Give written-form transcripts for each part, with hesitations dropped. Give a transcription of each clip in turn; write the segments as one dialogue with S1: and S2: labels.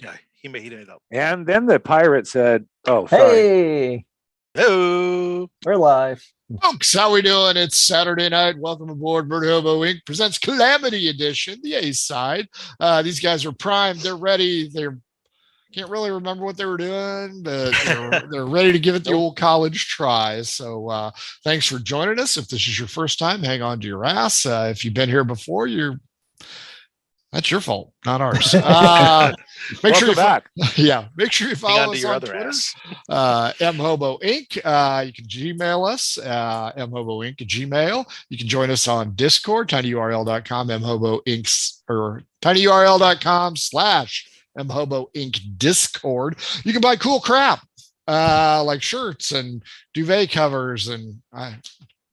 S1: Yeah, he made it up.
S2: And then the pirate said, "Oh, sorry."
S3: Hey,
S1: Hello.
S3: we're live.
S4: Folks, how we doing? It's Saturday night. Welcome aboard. Murder Hobo Inc. presents Calamity Edition, the A side. These guys are primed. They're ready. Can't really remember what they were doing, but they're ready to give it the old college try. So thanks for joining us. If this is your first time, hang on to your ass. If you've been here before, that's your fault, not ours. Make sure you
S2: back.
S4: Yeah, make sure you follow us
S1: your
S4: on
S1: other
S4: Twitter.
S1: ass.
S4: mhobo Inc. You can Gmail us, mhobo Inc. at Gmail. You can join us on Discord, tinyurl.com, mhobo Inc. or tinyurl.com/mhobo Inc. Discord. You can buy cool crap like shirts and duvet covers, and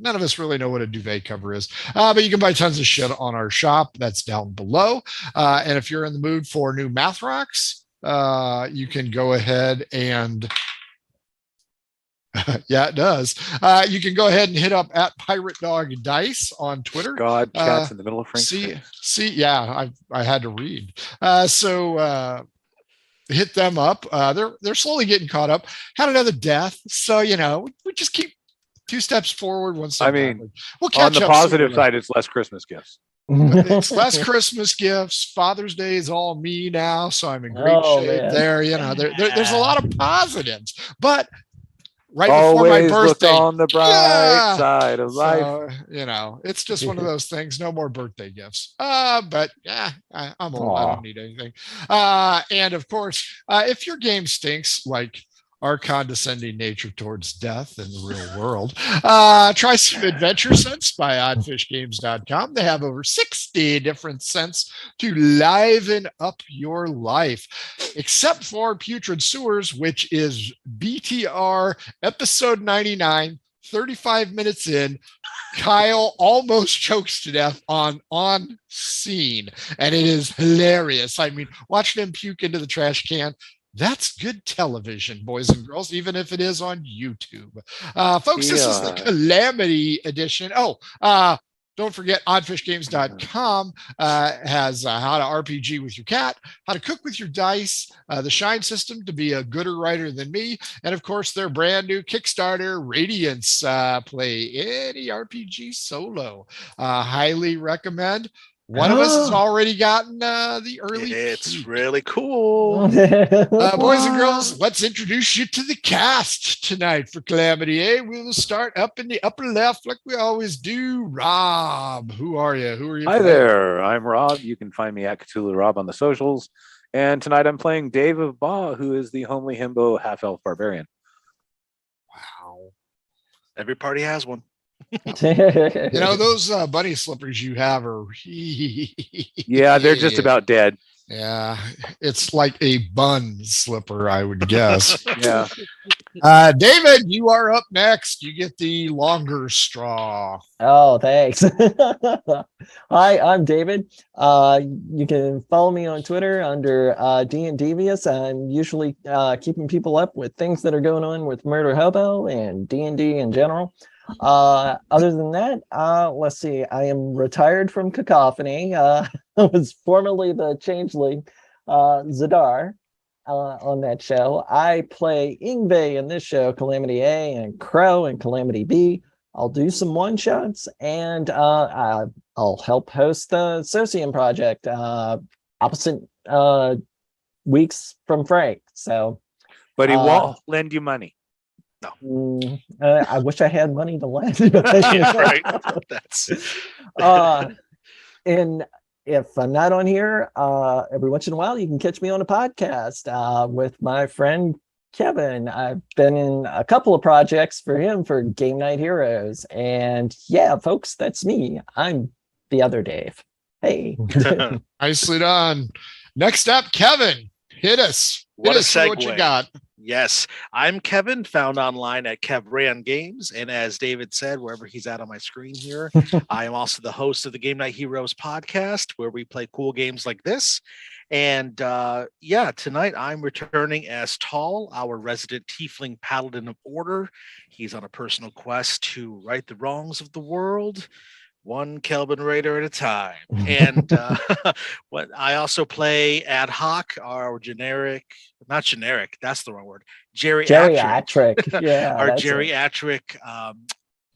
S4: none of us really know what a duvet cover is, but you can buy tons of shit on our shop. That's down below. And if you're in the mood for new math rocks, you can go ahead and yeah, it does. You can go ahead and hit up at Pirate Dog Dice on Twitter.
S2: God, cats in the middle of Frank.
S4: See, yeah, I had to read. So hit them up. They're slowly getting caught up. Had another death, so we just keep 2 steps forward, 1 step backward. We'll catch
S2: on the
S4: up
S2: positive
S4: soon.
S2: side, it's less Christmas gifts.
S4: It's less Christmas gifts. Father's Day is all me now, so I'm in great shape
S3: man.
S4: there. There's a lot of positives, but right
S2: Always
S4: before my birthday,
S2: look on the bright side of life.
S4: so, it's just one of those things. No more birthday gifts. But yeah, I'm old. I don't need anything. And of course, if your game stinks, like our condescending nature towards death in the real world, try some Adventure Scents by oddfishgames.com. They have over 60 different scents to liven up your life, except for Putrid Sewers, which is BTR episode 99, 35 minutes in. Kyle almost chokes to death on scene, and it is hilarious. I mean, watching him puke into the trash can, that's good television, boys and girls, even if it is on YouTube. Folks, This is the Calamity Edition. Don't forget, oddfishgames.com has how to RPG with your cat, how to cook with your dice, the Shine system to be a gooder writer than me, and of course, their brand new Kickstarter, Radiance. Play any RPG solo. Highly recommend. One of us has already gotten the early.
S1: It's really cool.
S4: Boys and girls, let's introduce you to the cast tonight for Calamity A. We'll start up in the upper left like we always do. Rob, who are you? Who are you?
S2: Hi there, I'm Rob. You can find me at Cthulhu Rob on the socials. And tonight I'm playing Dave of Ba, who is the homely himbo half-elf barbarian.
S4: Wow.
S1: Every party has one.
S4: Those bunny slippers you have are
S2: yeah, they're just about dead.
S4: Yeah, it's like a bun slipper, I would guess.
S2: Yeah.
S4: David, you are up next. You get the longer straw.
S3: Oh, thanks. Hi, I'm David. You can follow me on Twitter under D&Devious. I'm usually keeping people up with things that are going on with Murder Hobo and D&D in general. Other than that, let's see. I am retired from Cacophony. I was formerly the changeling Zadar on that show. I play Ingve in this show, Calamity A, and Crow and Calamity B. I'll do some one-shots, and I'll help host the Socium Project opposite weeks from Frank. So,
S2: but he won't lend you money.
S1: No.
S3: I wish I had money to lend.
S1: Right. That's
S3: and if I'm not on here, every once in a while, you can catch me on a podcast with my friend Kevin. I've been in a couple of projects for him for Game Night Heroes. And yeah, folks, that's me. I'm the other Dave. Hey.
S4: Nicely done. Next up, Kevin. Hit us.
S1: What a segue.
S4: What you got?
S1: Yes, I'm Kevin, found online at KevRan Games, and as David said, wherever he's at on my screen here, I am also the host of the Game Night Heroes podcast, where we play cool games like this. And tonight I'm returning as Tall, our resident tiefling paladin of order. He's on a personal quest to right the wrongs of the world, one Kelvin Raider at a time. And what I also play ad hoc or generic, not generic, that's the wrong word.
S3: Geriatric. Yeah.
S1: Our
S3: that's it.
S1: geriatric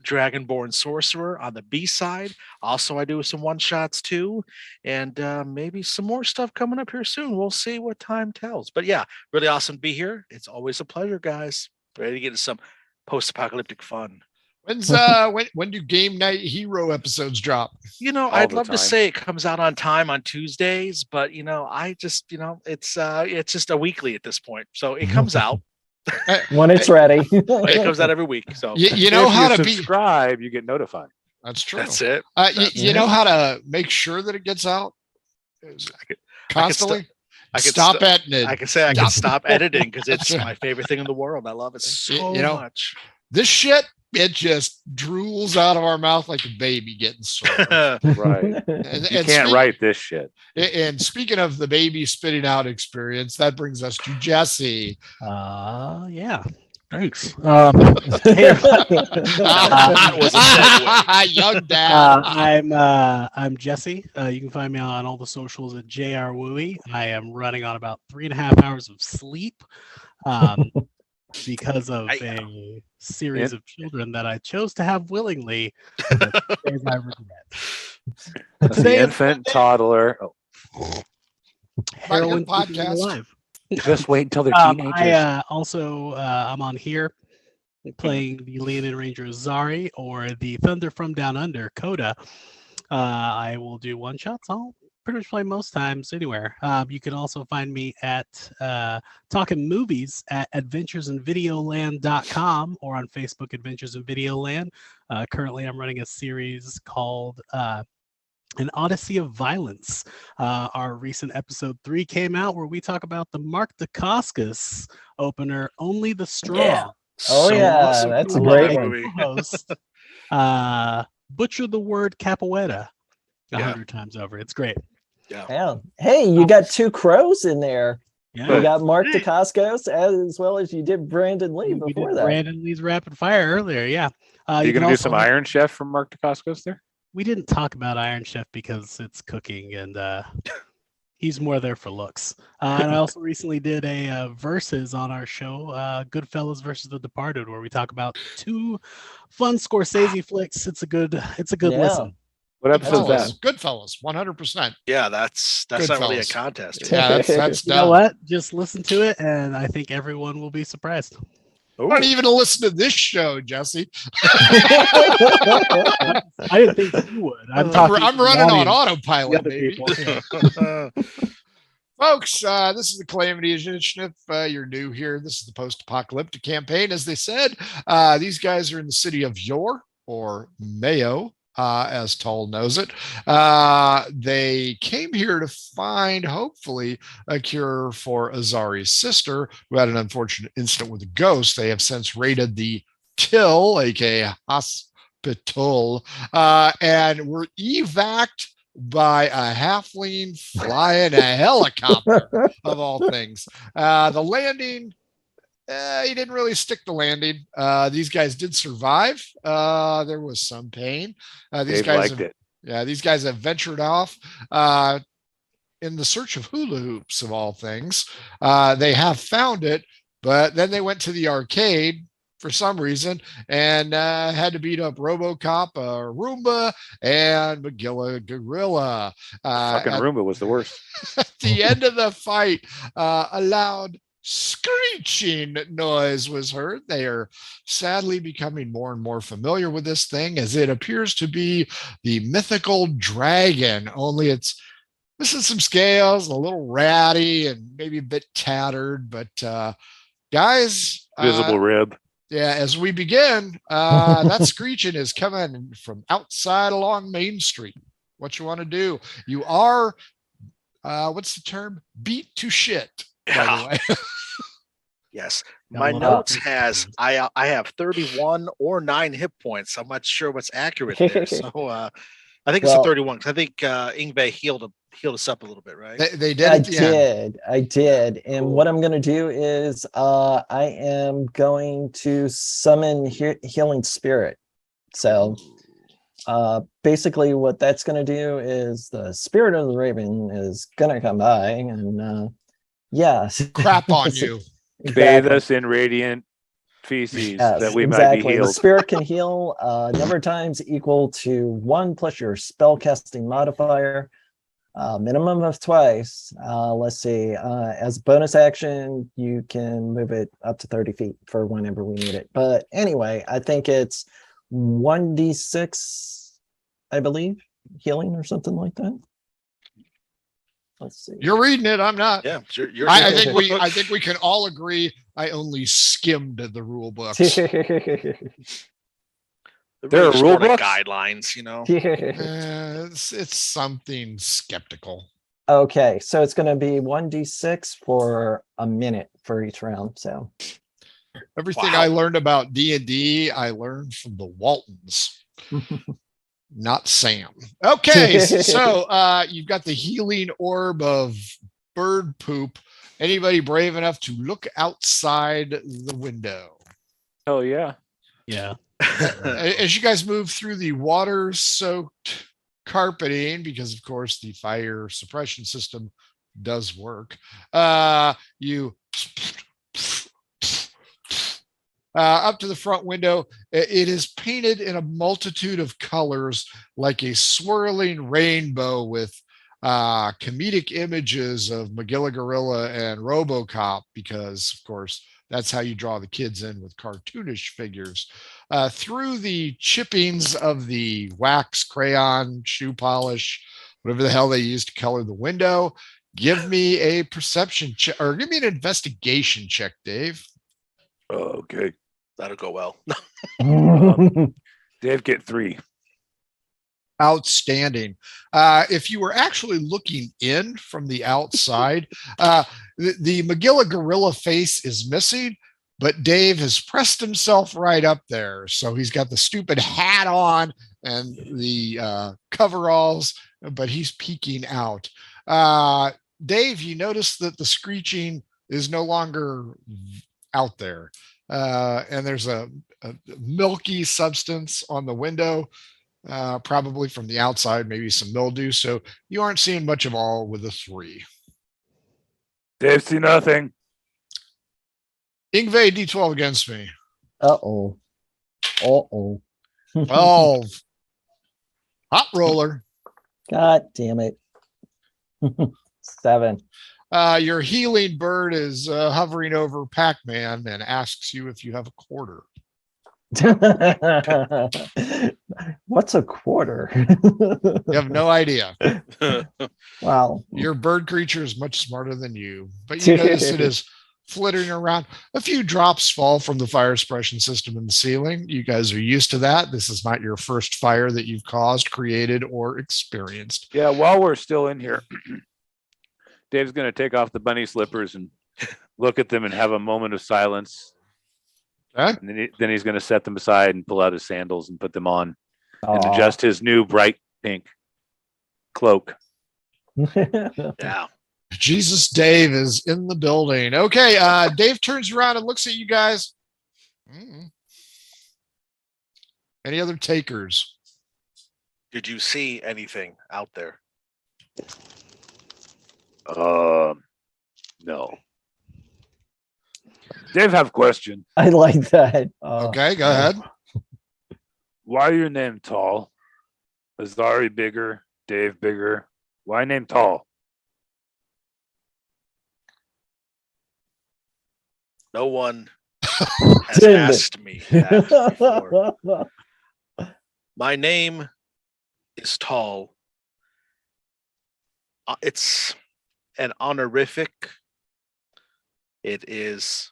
S1: Dragonborn Sorcerer on the B side. Also, I do some one shots too, and maybe some more stuff coming up here soon. We'll see what time tells. But yeah, really awesome to be here. It's always a pleasure, guys. Ready to get into some post-apocalyptic fun.
S4: When do Game Night Hero episodes drop?
S1: I'd love to say it comes out on time on Tuesdays, but I just it's just a weekly at this point, so it comes out
S3: when it's ready.
S1: It comes out every week. So
S4: you know how to
S2: subscribe, you get notified.
S4: That's true.
S1: That's it.
S4: You know how to make sure that it gets out constantly. I can stop editing.
S1: I can say I can stop editing because it's my favorite thing in the world. I love it so much.
S4: This shit, it just drools out of our mouth like a baby getting sore.
S2: Right. You can't write this shit.
S4: And speaking of the baby spitting out experience, that brings us to Jesse.
S5: Yeah. Thanks. Hey,
S1: that was a segue.
S4: Young dad.
S5: I'm Jesse. You can find me on all the socials at JRWooey. I am running on about 3.5 hours of sleep. Because of a series of children that I chose to have willingly. As I regret.
S2: The infant, toddler.
S5: Heroin
S4: podcast.
S5: Alive.
S2: Just wait until they're teenagers.
S5: I'm on here playing the Leonin Ranger Zari or the Thunder from Down Under, Coda. I will do one shots. I'll pretty much play most times anywhere. You can also find me at Talking Movies at adventuresinvideoland.com or on Facebook, Adventures in Videoland. Currently, I'm running a series called An Odyssey of Violence. Our recent episode 3 came out where we talk about the Mark Dacascos opener, Only the Strong.
S3: Yeah. Oh, so yeah, awesome. That's a great movie.
S5: Host, butcher the word capoeira 100 times over. It's great.
S3: Yeah. Hey, you got two crows in there.
S5: Yeah.
S3: You got Mark Dacascos as well as you did Brandon Lee before that.
S5: Brandon Lee's Rapid Fire earlier. Yeah.
S2: Are you going to do some Iron Chef from Mark Dacascos there?
S5: We didn't talk about Iron Chef because it's cooking and he's more there for looks. And I also recently did a versus on our show, Goodfellas versus The Departed, where we talk about 2 fun Scorsese flicks. It's a good listen.
S2: What episode is that?
S4: Goodfellas, 100%.
S1: Yeah, that's not really a contest.
S4: Yeah, that's
S5: you know what? Just listen to it, and I think everyone will be surprised.
S4: I don't even listen to this show, Jesse.
S5: I didn't think you would. I'm
S4: running on autopilot, baby. Folks, this is the Calamity Initiative. You're new here. This is the post-apocalyptic campaign. As they said, these guys are in the city of Yor, or Mayo, as Tull knows it. They came here to find, hopefully, a cure for Azari's sister, who had an unfortunate incident with a ghost. They have since raided the Till, aka hospital, and were evac'd by a halfling flying a helicopter, of all things. The landing, he didn't really stick the landing. These guys did survive. There was some pain. These guys liked it. Yeah, these guys have ventured off in the search of hula hoops, of all things. They have found it, but then they went to the arcade for some reason and had to beat up RoboCop, Roomba, and Magilla Gorilla.
S2: Fucking Roomba was the worst.
S4: At the end of the fight, a loud screeching noise was heard. They are sadly becoming more and more familiar with this thing, as it appears to be the mythical dragon, only it's missing some scales, a little ratty, and maybe a bit tattered. But guys,
S2: visible rib.
S4: Yeah, as we begin, that screeching is coming from outside along Main Street. What you want to do? You are, what's the term? Beat to shit. By the way.
S1: Yes, my notes has I have 31 or 9 hit points. I'm not sure what's accurate there. So I think it's a 31 because I think Ingve healed us up a little bit, right?
S4: They did.
S3: I did. And what I'm going to do is I am going to summon Healing Spirit. So Basically what that's going to do is the spirit of the raven is going to come by and yeah.
S4: Crap on you.
S2: Bathe us in radiant feces that we might be
S3: The
S2: healed.
S3: spirit can heal number of times equal to 1 plus your spell casting modifier, minimum of twice. Let's see, as a bonus action you can move it up to 30 feet for whenever we need it. But anyway, I think it's 1d6, I believe, healing or something like that. Let's see.
S4: You're reading it. I'm not.
S1: Yeah,
S4: I think we can all agree. I only skimmed the rule books.
S2: There are rule books?
S1: guidelines, you know.
S4: It's something skeptical.
S3: Okay, so it's going to be 1d6 for a minute for each round. So
S4: Everything
S1: Wow.
S4: I learned about D&D, I learned from the Waltons, not Sam. Okay, so you've got the healing orb of bird poop. Anybody brave enough to look outside the window?
S2: Oh yeah.
S5: Yeah.
S4: As you guys move through the water-soaked carpeting, because of course the fire suppression system does work, you up to the front window. It is painted in a multitude of colors, like a swirling rainbow with comedic images of Magilla Gorilla and RoboCop, because of course that's how you draw the kids in, with cartoonish figures. Through the chippings of the wax, crayon, shoe polish, whatever the hell they use to color the window. Give me a perception check, or give me an investigation check, Dave.
S2: Okay.
S1: That'll go well.
S2: Dave, get 3.
S4: Outstanding. If you were actually looking in from the outside, the Magilla Gorilla face is missing, but Dave has pressed himself right up there. So he's got the stupid hat on and the coveralls, but he's peeking out. Dave, you notice that the screeching is no longer out there. And there's a milky substance on the window, probably from the outside, maybe some mildew. So you aren't seeing much of all with a 3.
S2: Dave, see nothing.
S4: Ingve, D12 against me.
S3: Uh-oh.
S4: 12. Hot roller.
S3: God damn it. 7.
S4: Your healing bird is hovering over Pac-Man and asks you if you have a quarter.
S3: What's a quarter?
S4: You have no idea.
S3: Wow.
S4: Your bird creature is much smarter than you, but you notice it is flittering around. A few drops fall from the fire suppression system in the ceiling. You guys are used to that. This is not your first fire that you've caused, created, or experienced.
S2: Yeah, while we're still in here, Dave's going to take off the bunny slippers and look at them and have a moment of silence.
S4: Okay.
S2: And then he's going to set them aside and pull out his sandals and put them on and
S3: Aw.
S2: adjust his new bright pink cloak.
S1: Yeah.
S4: Jesus Dave is in the building. Okay, Dave turns around and looks at you guys. Any other takers?
S1: Did you see anything out there?
S2: No. Dave, have a question.
S3: I like that.
S4: Okay, go ahead.
S2: Why are your name Tall? Azari bigger, Dave bigger. Why name Tall?
S1: No one has asked me that before. My name is Tall. It's an honorific. It is.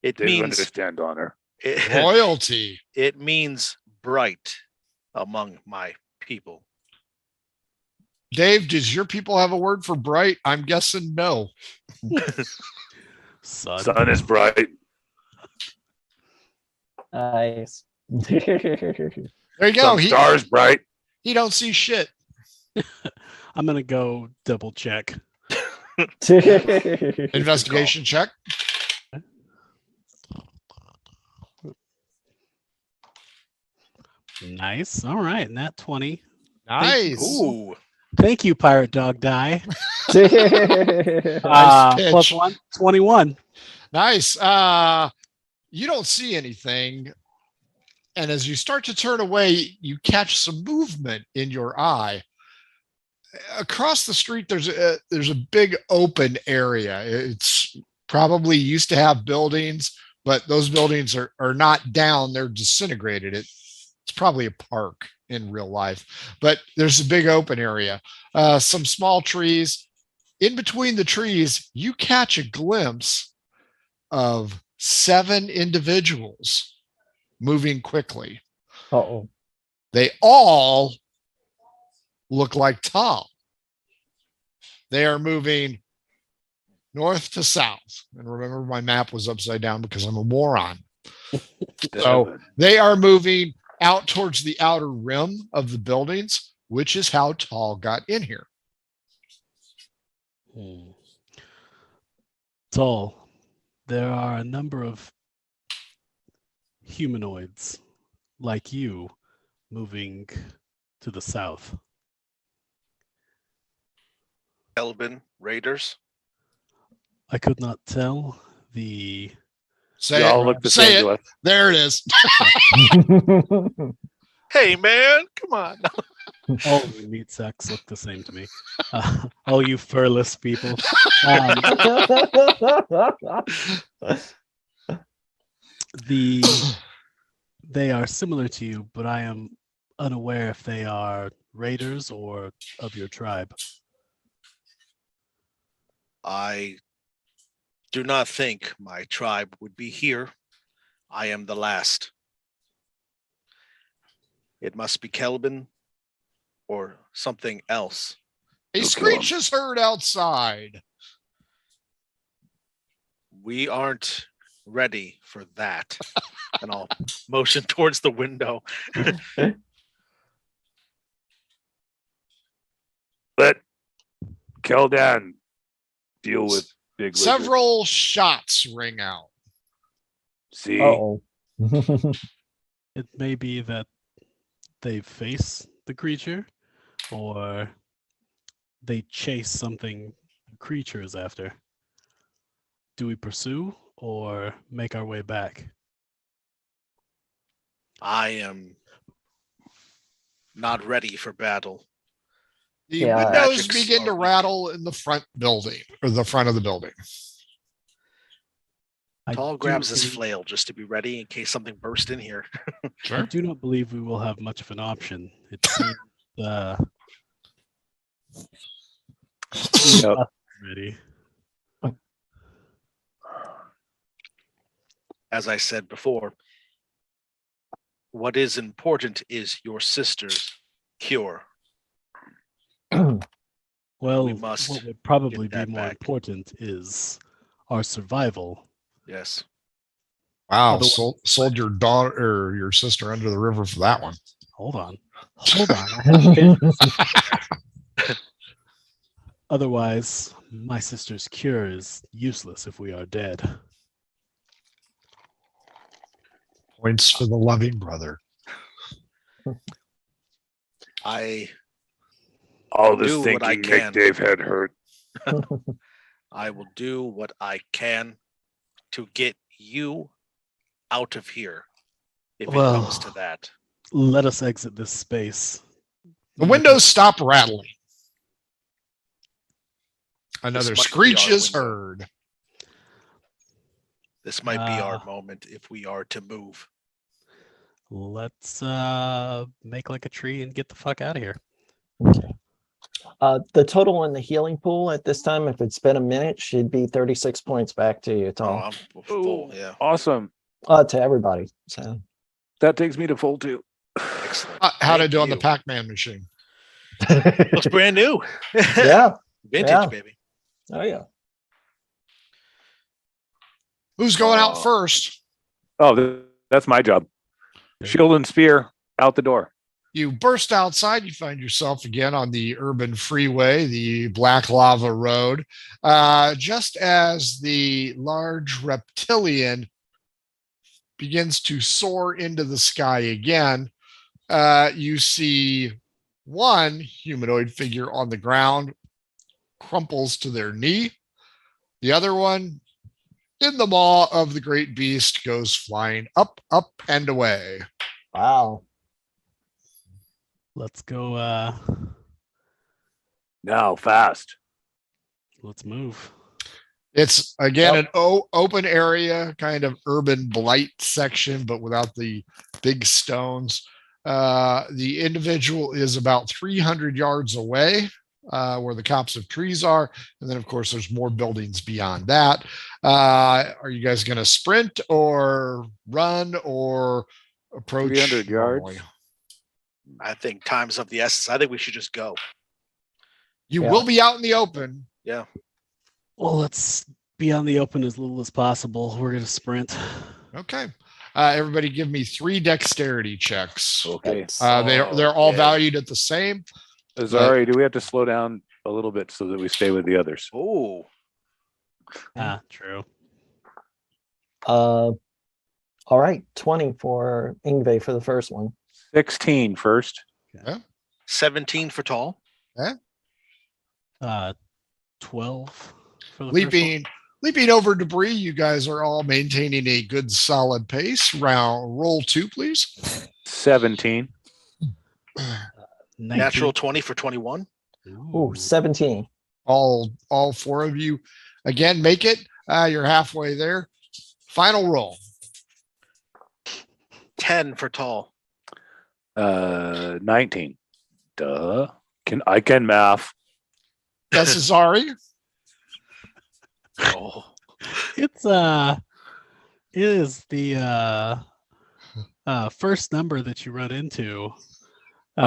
S1: It
S2: Dave
S1: means
S2: understand honor.
S4: Royalty.
S1: It means bright among my people.
S4: Dave, does your people have a word for bright? I'm guessing no.
S2: Sun is bright.
S3: Nice.
S4: There you go.
S2: Some stars bright.
S4: He don't see shit.
S5: I'm gonna go double check.
S4: Investigation check.
S5: Nice. All right. Nat 20.
S4: Nice.
S1: Ooh.
S5: Thank you, Pirate Dog Die.
S4: Nice pitch.
S5: Plus 1, 21.
S4: Nice. You don't see anything. And as you start to turn away, you catch some movement in your eye. Across the street, there's a big open area. It's probably used to have buildings, but those buildings are not down. They're disintegrated. It's probably a park in real life, but there's a big open area. Some small trees. In between the trees, you catch a glimpse of 7 individuals moving quickly.
S3: Uh-oh.
S4: They all look like Tom. They are moving north to south. And remember, my map was upside down because I'm a moron. So they are moving out towards the outer rim of the buildings, which is how Tall got in here.
S5: Tall, there are a number of humanoids like you moving to the south.
S1: Elbin Raiders.
S5: I could not tell. The
S4: Say
S2: They all
S4: it.
S2: look the
S4: Say
S2: same
S4: it.
S2: to us.
S4: There it is.
S1: Hey man, come on.
S5: all of you meat sacks look the same to me. All you furless people. They are similar to you, but I am unaware if they are raiders or of your tribe.
S1: I do not think my tribe would be here. I am the last. It must be Kelvin or something else.
S4: A screech is heard outside.
S1: We aren't ready for that. And I'll motion towards the window.
S2: Let Keldan deal with big lizard.
S4: Several shots ring out.
S2: See,
S3: Uh-oh.
S5: It may be that they face the creature, or they chase something the creature is after. Do we pursue or make our way back?
S1: I am not ready for battle.
S4: The
S3: Yeah.
S4: windows
S1: Magics
S4: begin to
S1: are weak.
S4: rattle in the front building, or the front of the building.
S5: I
S1: Tall
S5: do
S1: grabs his
S5: believe-
S1: flail just to be ready in case something burst in here.
S5: I do not believe we will have much of an option. It seems
S2: Yep.
S5: ready.
S1: As I said before, what is important is your sister's cure.
S5: Well,
S1: We must
S5: what would probably
S1: get that
S5: be more
S1: back.
S5: important is our survival.
S1: Yes.
S4: Wow,
S5: Otherwise-
S4: sold your daughter or your sister under the river for that one.
S5: Hold on. Hold on. I haven't finished. Otherwise, my sister's cure is useless if we are dead.
S4: Points for the loving brother.
S1: I
S2: all this
S1: do what I
S2: thinking
S1: can.
S2: make Dave head hurt.
S1: I will do what I can to get you out of here if it
S5: Well-
S1: comes to that.
S5: Let us exit this space.
S4: The windows stop rattling. Another
S1: might be
S4: screech
S1: our
S4: is
S1: window.
S4: heard.
S1: This might be our
S5: Ah.
S1: moment if we are to move.
S5: Let's make like a tree and get the fuck out of here.
S3: Okay. The total in the healing pool at this time, if it's been a minute, should be 36 points back to you,
S1: Oh,
S3: Tom.
S1: I'm full. Yeah.
S2: Awesome.
S3: To everybody. So
S2: That takes me to full 2.
S1: Excellent.
S4: How'd I
S1: Thank
S4: do on the
S1: you.
S4: Pac-Man machine?
S1: Looks brand new.
S3: yeah.
S1: Vintage,
S3: Yeah.
S1: baby.
S3: Oh yeah.
S4: Who's going out
S2: Oh.
S4: first?
S2: Oh, that's my job. Shield and spear out the door.
S4: You burst outside. You find yourself again on the urban freeway, the Black Lava Road. Just as the large reptilian begins to soar into the sky again, you see one humanoid figure on the ground, crumples to their knee. The other one, in the maw of the great beast, goes flying up, up, and away.
S3: Wow.
S5: Let's go.
S2: Now, fast.
S5: Let's move.
S4: It's again
S3: Yep.
S4: an open area, kind of urban blight section, but without the big stones. The individual is about 300 yards away, where the copse of trees are. And then, of course, there's more buildings beyond that. Are you guys going to sprint or run or approach?
S2: 300
S4: normally?
S2: yards.
S1: I think time's of the essence. I think we should just go.
S4: You
S3: Yeah.
S4: will be out in the open.
S1: Yeah.
S5: Well, let's be on the open as little as possible. We're gonna sprint.
S4: Okay. Everybody give me 3 dexterity checks.
S2: Okay.
S4: They're all
S1: Okay.
S4: valued at the same.
S2: Azari, do we have to slow down a little bit so that we stay with the others?
S1: Oh,
S5: True.
S3: All right, 20 for Ingve for the first one.
S2: 16 first.
S1: 17 for tall.
S5: 12 for the first one.
S4: Leaping over debris. You guys are all maintaining a good solid pace. Roll 2, please.
S2: 17.
S5: 19.
S1: Natural 20 for 21.
S3: Ooh, 17.
S4: All 4 of you again make it. You're halfway there. Final roll.
S1: 10 for tall.
S2: 19. Duh. I can math.
S4: That's Azari.
S1: Oh,
S5: It's it is the first number that you run into.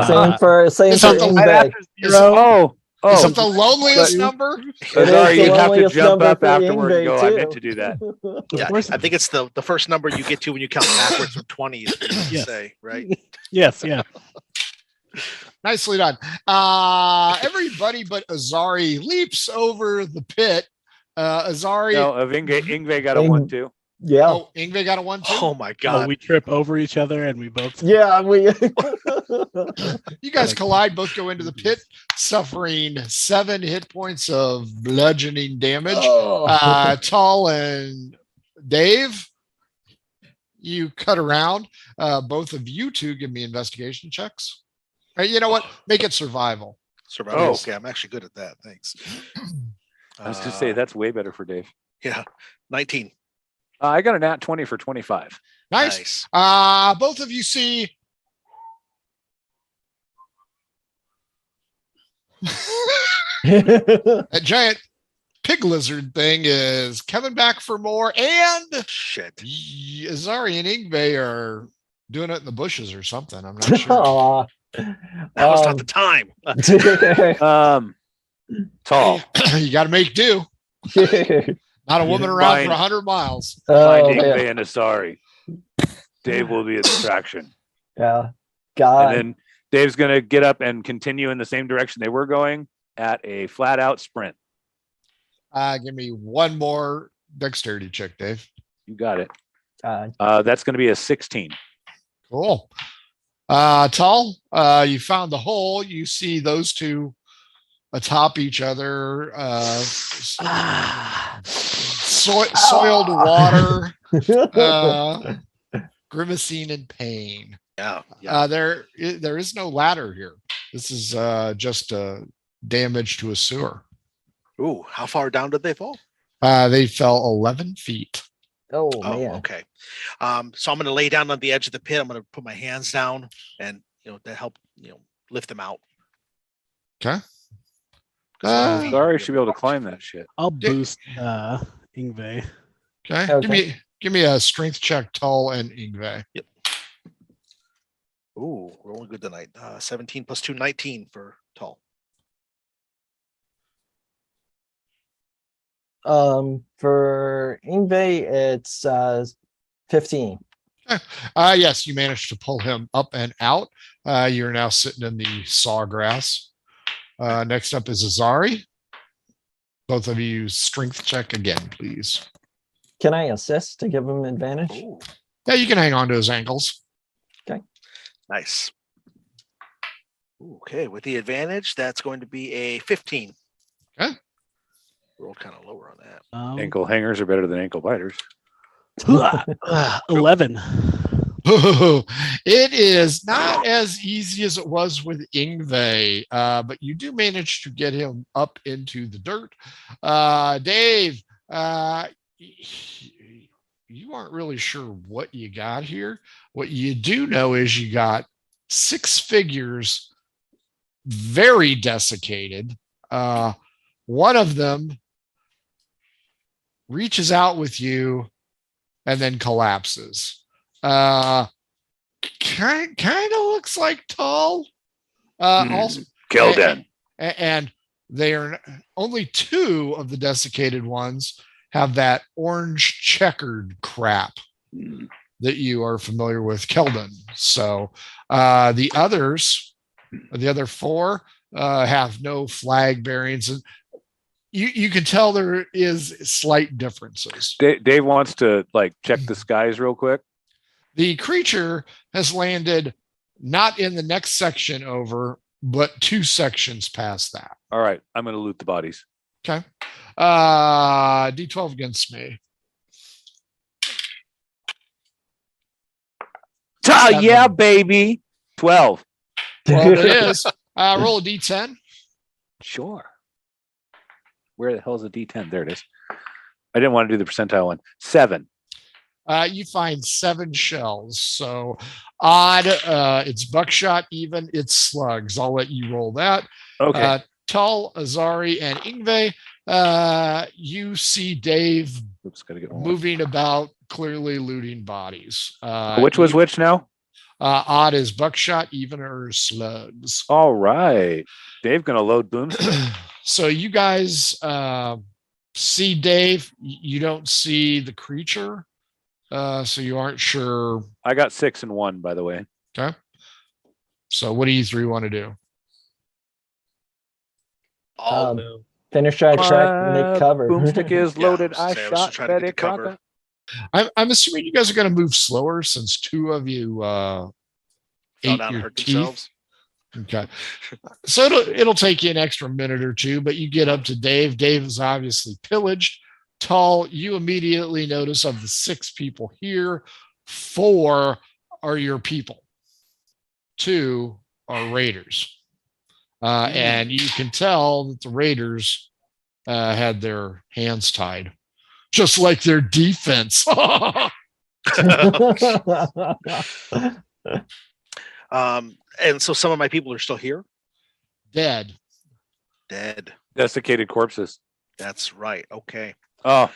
S3: Same for
S4: It's not the
S3: Ingve.
S4: Is it the loneliest
S2: but-
S4: number?
S3: It is
S2: Azari,
S3: the
S2: you'd have to
S3: loneliest
S2: jump
S3: number
S2: up
S3: for
S2: afterward and
S3: Ingve,
S2: go, I
S3: too.
S2: meant to do that.
S1: yeah.
S5: Of course
S1: I think it's the first number you get to when you count backwards from 20. Is what you
S5: Yes.
S1: say, right?
S5: Yes, yeah.
S4: Nicely done. Everybody but Azari leaps over the pit. Azari.
S2: No, Ingve got a
S3: Ing-
S2: 1 too.
S3: Yeah.
S4: Oh, Ingve got a 1 too.
S1: Oh my
S5: Oh,
S1: God.
S5: we trip over each other and we both.
S3: Yeah, we
S4: You guys collide, both go into the pit, suffering 7 hit points of bludgeoning damage.
S3: Oh.
S4: Tall and Dave, you cut around. Both of you two give me investigation checks. You know what? Make it survival.
S1: Survival.
S2: Oh.
S1: Okay, I'm actually good at that. Thanks.
S2: I was going to say, that's way better for Dave.
S1: Yeah. 19.
S2: I got a nat 20 for 25.
S4: Nice. Both of you see a giant pig lizard thing is coming back for more, and
S1: Shit.
S4: Azari and Ingve are doing it in the bushes or something. I'm not sure.
S3: Aw.
S1: That was not the time.
S2: Tall.
S4: You got to make do. Not a woman around for 100 miles.
S3: Oh,
S2: Find
S3: man.
S2: Ingve and Asari. Dave will be a distraction.
S3: Yeah. God.
S2: And then Dave's going to get up and continue in the same direction they were going at a flat out sprint.
S4: Give me one more dexterity check, Dave.
S2: You got it.
S3: God.
S2: That's going to be a 16.
S4: Cool. Tall, you found the hole. You see those two atop each other. Soiled water, grimacing in pain.
S1: Yeah. Yeah.
S4: There is no ladder here. This is just damage to a sewer.
S1: Ooh, how far down did they fall?
S4: They fell 11 feet.
S3: Oh,
S1: Oh,
S3: man.
S1: okay. So I'm going to lay down on the edge of the pit. I'm going to put my hands down and, to help, lift them out.
S4: Okay.
S2: Sorry, should be able to climb that shit.
S5: I'll boost Ingve.
S4: Okay.
S3: Okay.
S4: Give me a strength check, Tall and Ingve.
S1: Ooh, we're only good tonight. 17 plus 2, 19 for tall.
S3: For Ingve, it's 15.
S4: Yes, you managed to pull him up and out. You're now sitting in the sawgrass. Next up is Azari. Both of you strength check again, please.
S3: Can I assist to give him advantage?
S1: Ooh,
S4: Yeah, you can hang on to his ankles.
S1: nice. Okay, with the advantage, that's going to be a 15.
S4: Okay.
S1: Rolled kind of lower on that.
S2: Ankle hangers are better than ankle biters.
S5: 11.
S4: It is not as easy as it was with Ingve, but you do manage to get him up into the dirt. Dave, you aren't really sure what you got here. What you do know is you got 6 figures very desiccated. One of them reaches out with you and then collapses. Kind of looks like Tall. Also,
S2: Kelden.
S4: and they are only 2 of the desiccated ones have that orange checkered crap that you are familiar with, Kelden. So the other 4 have no flag bearings, and you can tell there is slight differences.
S2: Dave wants to check the skies real quick.
S4: The creature has landed not in the next section over, but 2 sections past that.
S2: All right, I'm going to loot the bodies.
S4: Okay. D12 against me.
S2: Yeah, baby. 12.
S4: 12 it is. Roll a D10.
S2: Sure. Where the hell is a D10? There it is. I didn't want to do the percentile one. 7.
S4: You find 7 shells. So odd. It's buckshot. Even. It's slugs. I'll let you roll that.
S2: Okay.
S4: Tal, Azari, and Ingve. You see Dave moving about, clearly looting bodies.
S2: Which was which now?
S4: Odd is buckshot, even or slugs.
S2: All right. Dave gonna load boomstick.
S4: So you guys see Dave. You don't see the creature. So you aren't sure.
S2: I got 6 and 1, by the way.
S4: Okay. So what do you 3 want to do?
S3: Finish our check, make cover.
S2: Boomstick is loaded.
S1: I
S2: I
S1: was
S2: shot
S1: trying to
S2: Betty
S1: get cover.
S2: Crocker.
S4: I'm assuming you guys are going to move slower since 2 of you
S1: Fell
S4: ate
S1: down and
S4: your
S1: hurt
S4: teeth.
S1: themselves.
S4: Okay. So it'll take you an extra minute or 2, but you get up to Dave. Dave is obviously pillaged. Tall, you immediately notice of the 6 people here, 4 are your people. 2 are raiders. And you can tell that the raiders had their hands tied, just like their defense.
S1: And so some of my people are still here.
S4: Dead.
S2: Desiccated corpses.
S1: That's right. Okay.
S2: Oh,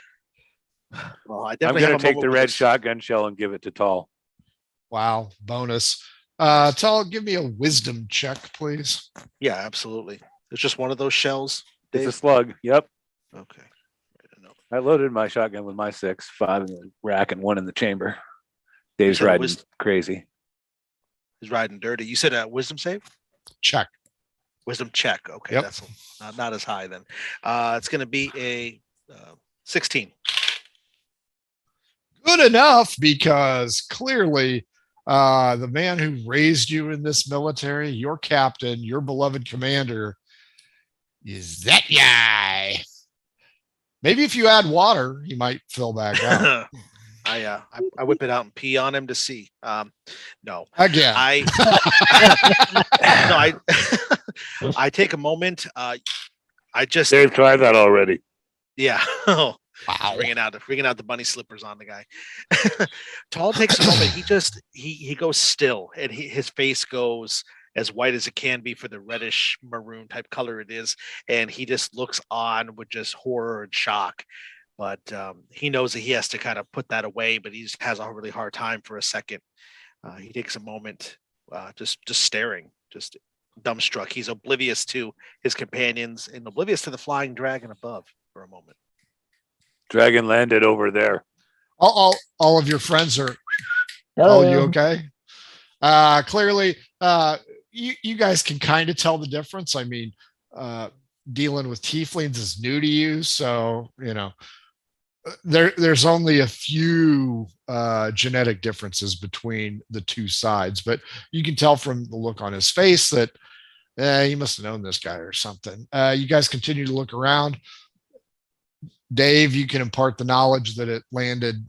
S1: Well, I
S2: I'm
S1: definitely
S2: going
S1: have
S2: to
S1: a
S2: take
S1: moment
S2: the
S1: with
S2: red
S1: this.
S2: shotgun shell and give it to Tall.
S4: Wow. Bonus. Tall, give me a wisdom check, please.
S1: Yeah, absolutely. It's just one of those shells.
S2: It's a
S1: Dave?
S2: slug. Yep.
S1: Okay.
S2: I loaded my shotgun with my 6, 5 in the rack and 1 in the chamber. Dave's
S1: said
S2: riding crazy.
S1: He's riding dirty. You said a wisdom save?
S4: Check.
S1: Wisdom check. Okay,
S4: Yep.
S1: that's not as high then. It's going to be a 16.
S4: Good enough, because clearly the man who raised you in this military, your captain, your beloved commander, is that guy. Maybe if you add water, he might fill back out.
S1: I whip it out and pee on him to see. No.
S4: Again.
S1: I take a moment.
S2: Dave tried that already.
S1: Yeah.
S4: Wow.
S1: Bringing out the bunny slippers on the guy. Tall takes a moment. He goes still, and his face goes as white as it can be for the reddish maroon type color it is, and he just looks on with just horror and shock. But he knows that he has to kind of put that away, but he just has a really hard time for a second. He takes a moment, just staring, just dumbstruck. He's oblivious to his companions and oblivious to the flying dragon above for a moment.
S2: Dragon landed over there.
S4: All of your friends are.
S3: Hello.
S4: You okay? Clearly, you guys can kind of tell the difference. I mean, dealing with tieflings is new to you, so there's only a few genetic differences between the 2 sides, but you can tell from the look on his face that He must have known this guy or something. You guys continue to look around. Dave, you can impart the knowledge that it landed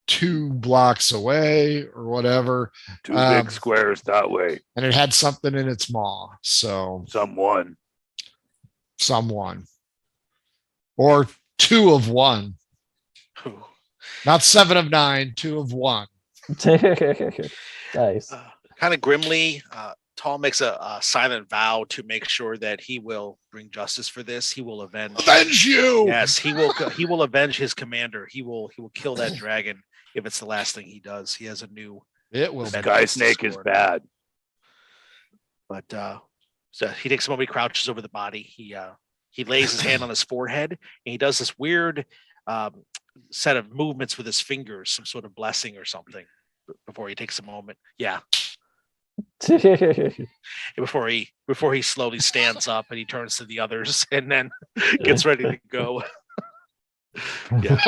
S4: 2 blocks away or whatever.
S2: 2 big squares that way.
S4: And it had something in its maw. So
S2: someone.
S4: Or 2 of 1. Not 7 of 9, 2 of 1.
S3: Nice.
S1: Kind of grimly, Tall makes a silent vow to make sure that he will bring justice for this. He will avenge
S4: you.
S1: Yes, he will. He will avenge his commander. He will kill that dragon if it's the last thing he does. He has a new.
S4: It will.
S2: Sky Snake is bad.
S1: But so he takes a moment, he crouches over the body. He lays his hand on his forehead, and he does this weird set of movements with his fingers, some sort of blessing or something, before he takes a moment. Yeah. before he slowly stands up and he turns to the others and then gets ready to go. Yeah.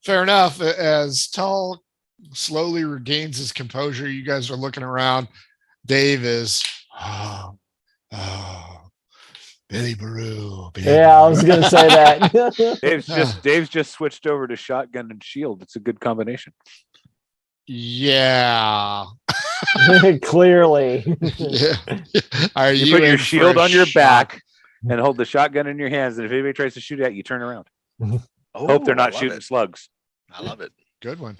S4: Fair enough. As Tall slowly regains his composure, you guys are looking around. Dave is Billy Baru.
S3: I was gonna say that.
S2: Dave's just switched over to shotgun and shield. It's a good combination.
S4: Yeah.
S3: Clearly.
S4: Yeah.
S2: You put your shield on your back and hold the shotgun in your hands, and if anybody tries to shoot at you, turn around. Hope they're not shooting slugs.
S1: I love it.
S4: Good one.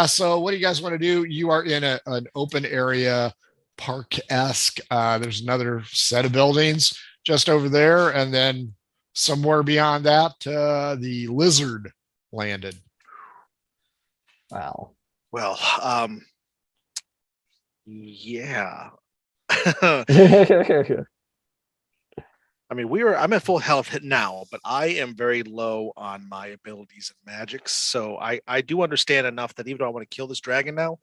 S4: So what do you guys want to do? You are in an open area, park-esque. There's another set of buildings just over there, and then somewhere beyond that, the lizard landed.
S3: Wow.
S1: Well, yeah. I mean, I'm at full health now, but I am very low on my abilities and magics. So I do understand enough that even though I want to kill this dragon now,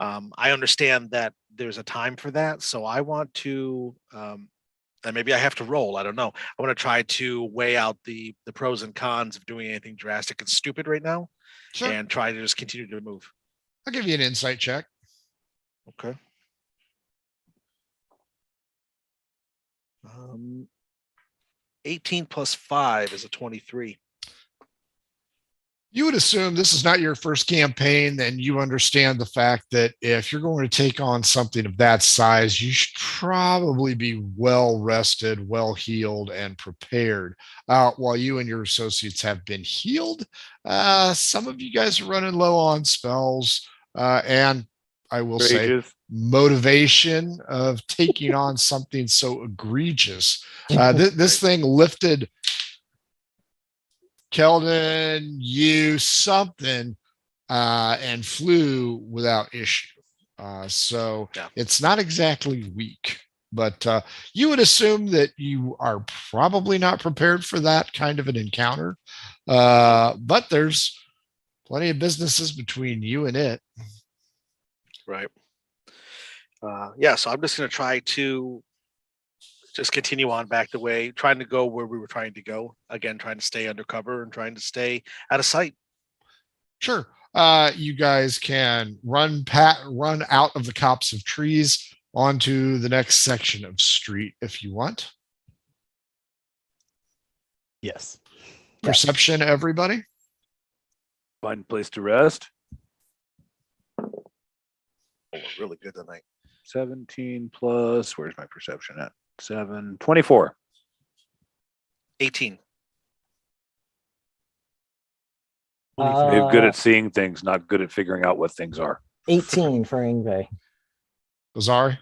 S1: I understand that there's a time for that. So I want to, and maybe I have to roll. I don't know. I want to try to weigh out the pros and cons of doing anything drastic and stupid right now,
S4: Sure.
S1: and try to just continue to move.
S4: I'll give you an insight check.
S1: Okay. 18 plus 5 is a 23.
S4: You would assume this is not your first campaign, and you understand the fact that if you're going to take on something of that size, you should probably be well rested, well healed, and prepared. While you and your associates have been healed, some of you guys are running low on spells, and I will say motivation of taking on something so egregious. This thing lifted Keldon, you something, and flew without issue. So it's not exactly weak, but you would assume that you are probably not prepared for that kind of an encounter. But there's plenty of businesses between you and it.
S1: Right. So I'm just going to try to just continue on back the way, trying to go where we were trying to go. Again, trying to stay undercover and trying to stay out of sight.
S4: Sure. You guys can run out of the copse of trees onto the next section of street if you want.
S5: Yes.
S4: Perception, everybody.
S2: Find a place to rest.
S1: Oh, we're really good tonight.
S2: 17 plus, where's my perception at? 7, 24.
S1: 18.
S2: You're good at seeing things, not good at figuring out what things are.
S3: 18 for Ingve.
S4: Lazari?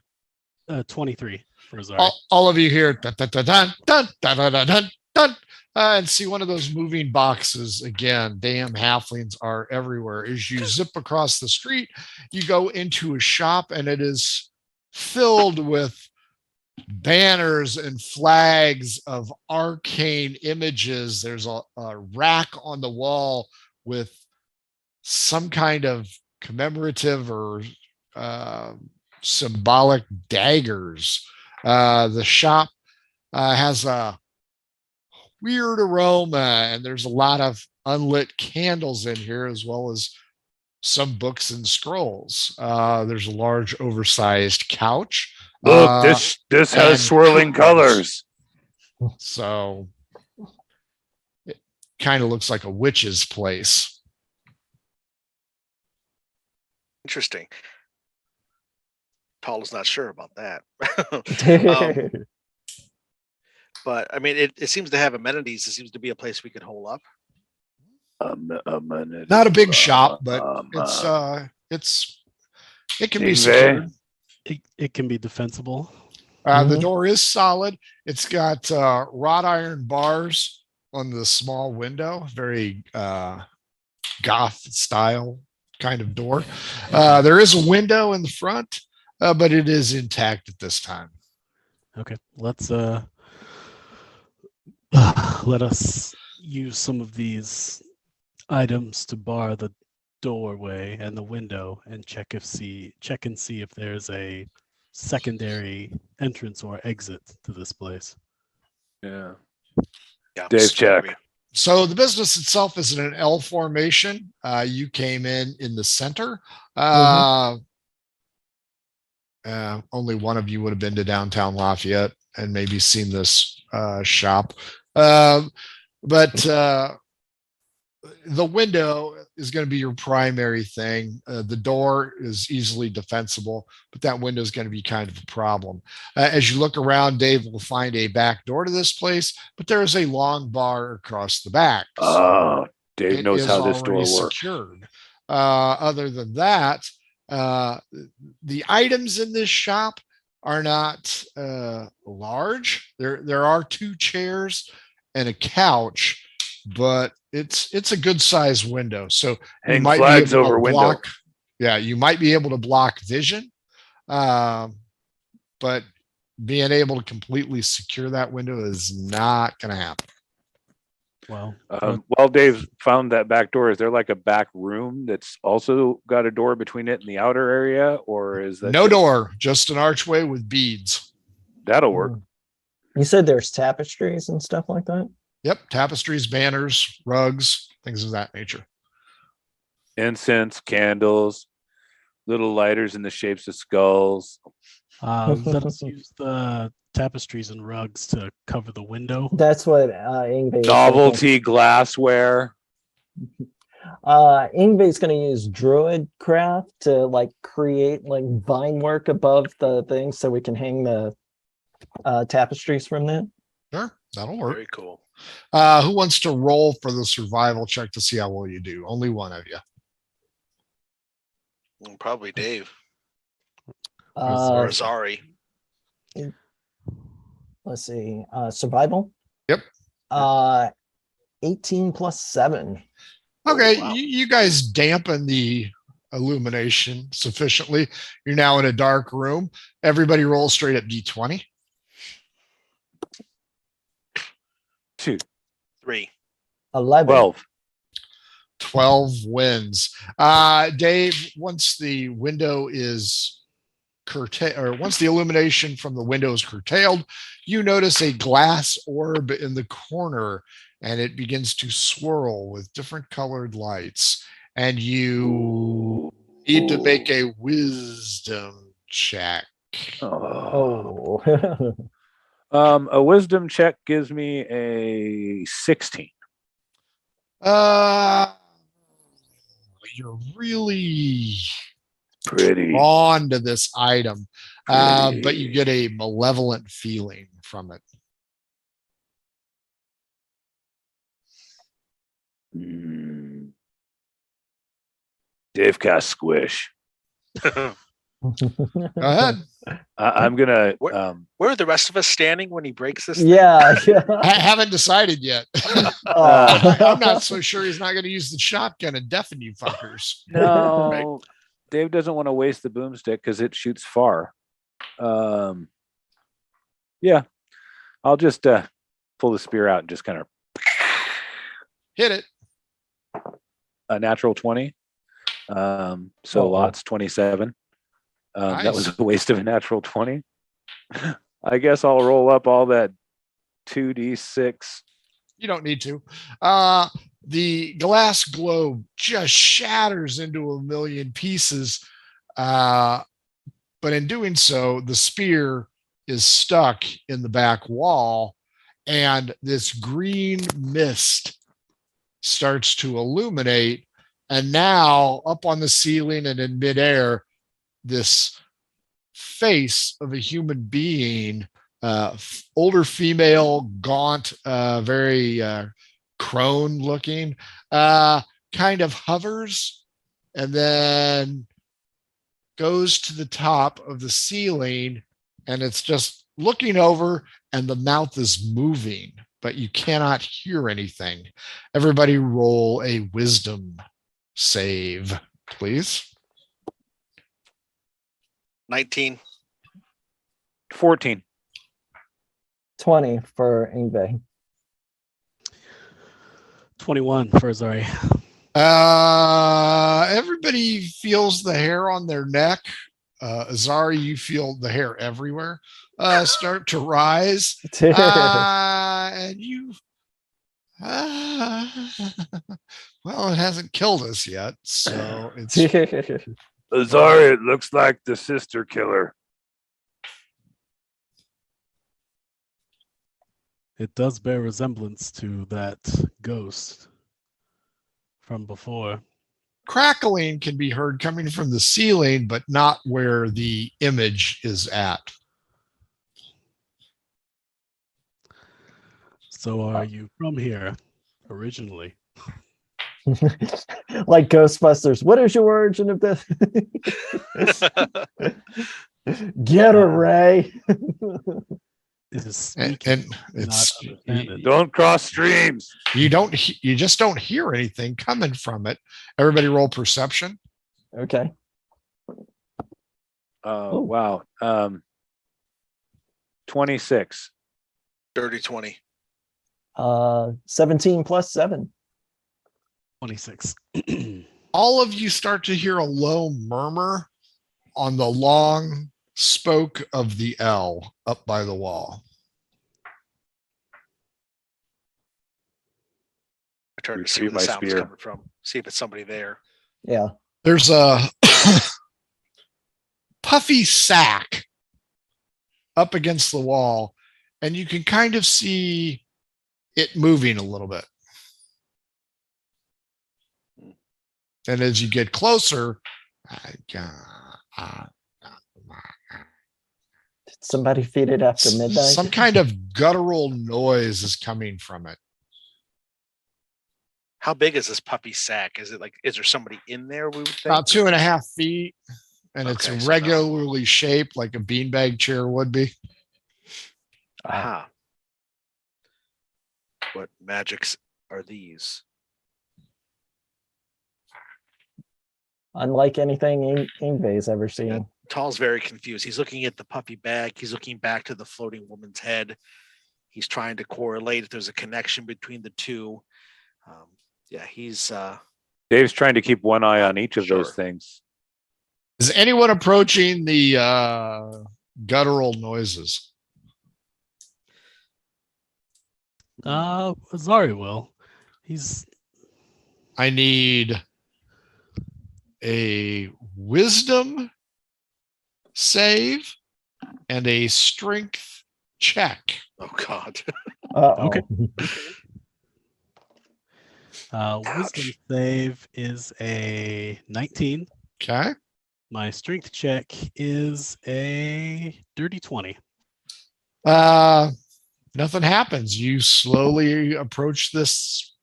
S5: 23 for Azari.
S4: All of you here, dun, dun, dun, dun, dun, dun, dun, dun, dun, dun, and see one of those moving boxes again. Damn halflings are everywhere. As you zip across the street, you go into a shop, and it is filled with banners and flags of arcane images. There's a rack on the wall with some kind of commemorative or symbolic daggers. The shop has a weird aroma, and there's a lot of unlit candles in here, as well as some books and scrolls. There's a large oversized couch
S2: Look, this has
S4: and
S2: swirling
S4: curtains.
S2: colors.
S4: So it kind of looks like a witch's place.
S1: Interesting. Paul is not sure about that. But I mean, it seems to have amenities. It seems to be a place we could hole up.
S4: Not a big shop, but it can be secured.
S5: It can be defensible.
S4: The door is solid. It's got wrought iron bars on the small window. Very goth style kind of door. There is a window in the front, but it is intact at this time.
S5: Okay, let's let us use some of these items to bar the doorway and the window and check and see if there's a secondary entrance or exit to this place.
S2: Yeah.
S1: Dave,
S2: check.
S4: So the business itself is in an L formation. You came in the center. Only one of you would have been to downtown Lafayette and maybe seen this shop. But the window is going to be your primary thing. The door is easily defensible, but that window is going to be kind of a problem. As you look around, Dave will find a back door to this place, but there is a long bar across the back.
S2: So Dave knows how this door works.
S4: Secured. Other than that, the items in this shop are not large. There are 2 chairs and a couch, but it's a good size window. So you might be able to block. Yeah, you might be able to block vision, but being able to completely secure that window is not going to happen.
S5: Well,
S2: while Dave found that back door, is there like a back room that's also got a door between it and the outer area, or is that
S4: no door, just an archway with beads?
S2: That'll work.
S3: You said there's tapestries and stuff like that?
S4: Yep, tapestries, banners, rugs, things of that nature.
S2: Incense, candles, little lighters in the shapes of skulls.
S5: Let us use the tapestries and rugs to cover the window.
S3: That's what Ingve.
S2: Novelty glassware.
S3: Ingve's going to use druid craft to like create like vine work above the thing so we can hang the tapestries from that.
S4: Sure, that'll work.
S1: Very cool.
S4: Who wants to roll for the survival check to see how well you do? Only one of you.
S1: Probably Dave.
S3: Or
S1: Azari.
S3: Let's see. Survival?
S4: Yep.
S3: 18 plus 7.
S4: Okay,
S1: wow.
S4: You guys dampen the illumination sufficiently. You're now in a dark room. Everybody roll straight up D20.
S2: 2,
S1: 3,
S3: 11.
S4: 12 wins. Dave, once the window is curtailed, or once the illumination from the window is curtailed, you notice a glass orb in the corner, and it begins to swirl with different colored lights. And you need to make a wisdom check.
S3: Oh.
S2: A wisdom check gives me a 16.
S4: You're really
S2: Pretty
S4: on to this item, but you get a malevolent feeling from it.
S2: Dave cast squish.
S4: Go ahead.
S2: I'm gonna.
S1: Where are the rest of us standing when he breaks this?
S3: Yeah.
S4: I haven't decided yet.
S3: Oh.
S4: I'm not so sure he's not going to use the shotgun and deafen you fuckers.
S2: No,
S1: Right.
S2: Dave doesn't want to waste the boomstick because it shoots far. Yeah, I'll just pull the spear out and just kind of
S4: Hit it.
S2: a natural 20. So lots 27.
S4: Nice.
S2: That was a waste of a natural 20. I guess I'll roll up all that 2d6.
S4: You don't need to. The glass globe just shatters into a million pieces. but in doing so, the spear is stuck in the back wall, and this green mist starts to illuminate. And now, up on the ceiling and in midair, this face of a human being, older female, gaunt, very crone looking, kind of hovers and then goes to the top of the ceiling, and it's just looking over, and the mouth is moving, but you cannot hear anything. Everybody roll a wisdom save, please.
S1: 19.
S2: 14.
S3: 20 for Ingve.
S5: 21 for Azari.
S4: Everybody feels the hair on their neck. Azari, you feel the hair everywhere start to rise. And you, well, it hasn't killed us yet. So it's.
S2: Azari, it looks like the sister killer.
S5: It does bear resemblance to that ghost from before.
S4: Crackling can be heard coming from the ceiling, but not where the image is at.
S5: So are you from here originally?
S3: Like Ghostbusters. What is your origin of this? Get her, Ray.
S5: It is
S4: And
S5: speaking,
S4: it's
S5: not understand it.
S2: Don't cross streams.
S4: you just don't hear anything coming from it. Everybody roll perception.
S3: Okay.
S2: Wow. 26.
S1: Dirty 20.
S3: 17 plus 7.
S5: 26.
S4: All of you start to hear a low murmur on the long spoke of the L up by the wall.
S1: I turn to see
S2: Retrieve
S1: where the
S2: my
S1: sound's
S2: spear.
S1: coming from. See if it's somebody there.
S3: Yeah.
S4: There's a puffy sack up against the wall, and you can kind of see it moving a little bit. And as you get closer,
S3: Did somebody feed it after midnight?
S4: some kind of guttural noise is coming from it.
S1: How big is this puppy sack? Is there somebody in there? We would think
S4: About 2.5 feet, and
S1: Okay,
S4: it's
S1: so
S4: regularly shaped like a beanbag chair would be.
S1: Aha. What magics are these?
S3: Unlike anything Ingve's ever seen.
S1: Tall's very confused. He's looking at the puffy bag. He's looking back to the floating woman's head. He's trying to correlate if there's a connection between the two. He's
S2: Dave's trying to keep one eye on each of
S1: Sure.
S2: those things.
S4: Is anyone approaching the guttural noises?
S5: Azari will. He's
S4: I need a wisdom save and a strength check.
S1: oh god.
S5: Okay. Wisdom save is a 19.
S4: Okay.
S5: My strength check is a dirty 20.
S4: Nothing happens. You slowly approach this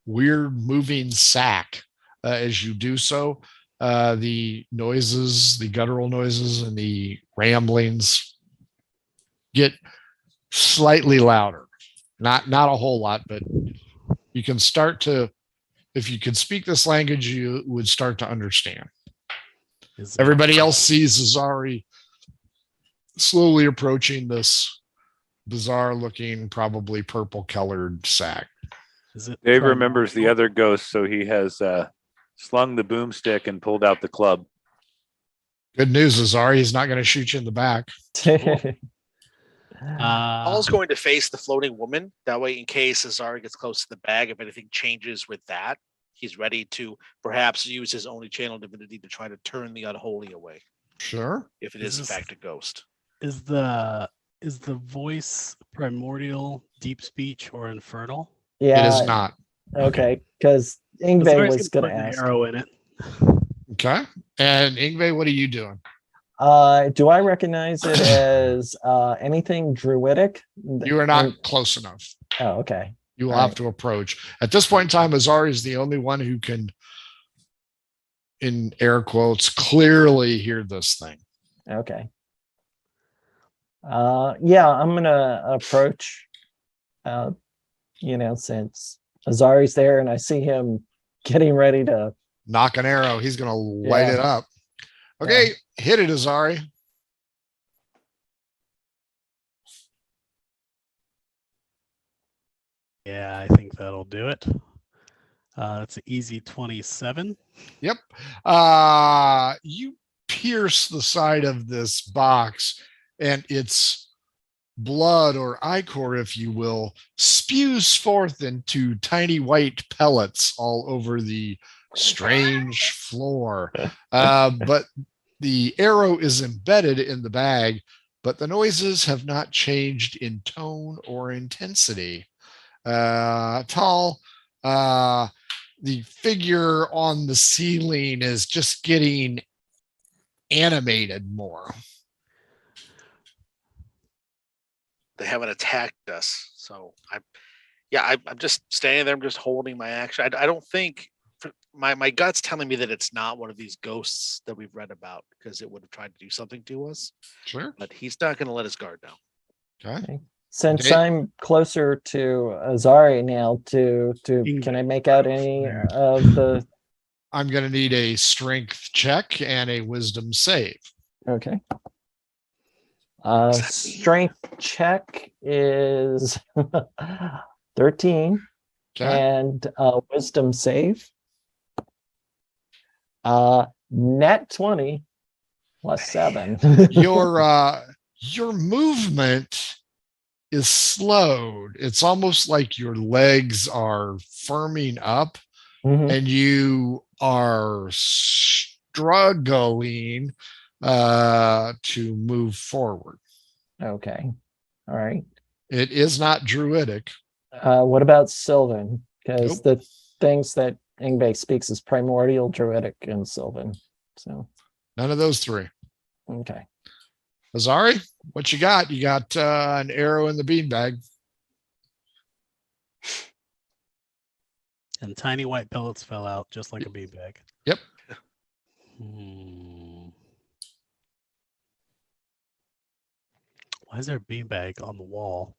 S4: weird moving sack. As you do so, the noises, the guttural noises and the ramblings get slightly louder. Not a whole lot, but you can start to, if you could speak this language, you would start to understand. Everybody else sees Azari slowly approaching this bizarre looking, probably purple colored sack.
S2: Dave remembers the other ghost, so he has slung the boomstick and pulled out the club.
S4: Good news, Azari, he's not going to shoot you in the back.
S1: Tall's going to face the floating woman. That way, in case Azari gets close to the bag, if anything changes with that, he's ready to perhaps use his only channel divinity to try to turn the unholy away.
S4: Sure.
S1: If it is in fact a ghost.
S5: Is the voice primordial, deep speech, or infernal?
S3: Yeah.
S4: It is not.
S3: Okay, because Ingve was going to ask.
S5: Arrow in it.
S4: Okay. And Ingve, what are you doing?
S3: Do I recognize it as anything druidic?
S4: You are not close enough.
S3: Oh, okay.
S4: You will have to approach. At this point in time, Azari is the only one who can, in air quotes, clearly hear this thing.
S3: Okay. Yeah, I'm gonna approach. Since Azari's there and I see him getting ready to
S4: knock an arrow, he's gonna light it up. Okay, hit it, Azari.
S5: Yeah, I think that'll do it. It's an easy 27.
S4: Yep. You pierce the side of this box, and its blood, or ichor, if you will, spews forth into tiny white pellets all over the strange floor. But the arrow is embedded in the bag, but the noises have not changed in tone or intensity. Tall, the figure on the ceiling is just getting animated more.
S1: They haven't attacked us, so I'm just standing there. I'm just holding my action. I don't think my gut's telling me that it's not one of these ghosts that we've read about, because it would have tried to do something to us.
S4: Sure,
S1: but he's not going to let his guard down.
S4: Okay.
S3: Since I'm closer to Azari now, can I make out any of the?
S4: I'm going to need a strength check and a wisdom save.
S3: Okay. Strength check is 13, and wisdom save net 20 plus 7.
S4: Your movement is slowed. It's almost like your legs are firming up, and you are struggling to move forward.
S3: Okay. All right.
S4: It is not druidic.
S3: What about Sylvan? Because the things that Ingve speaks is primordial, druidic, and Sylvan. So
S4: none of those three.
S3: Okay.
S4: Azari, what you got? You got an arrow in the beanbag.
S5: And tiny white pellets fell out just like a beanbag.
S4: Yep.
S5: Why is there a beanbag on the wall?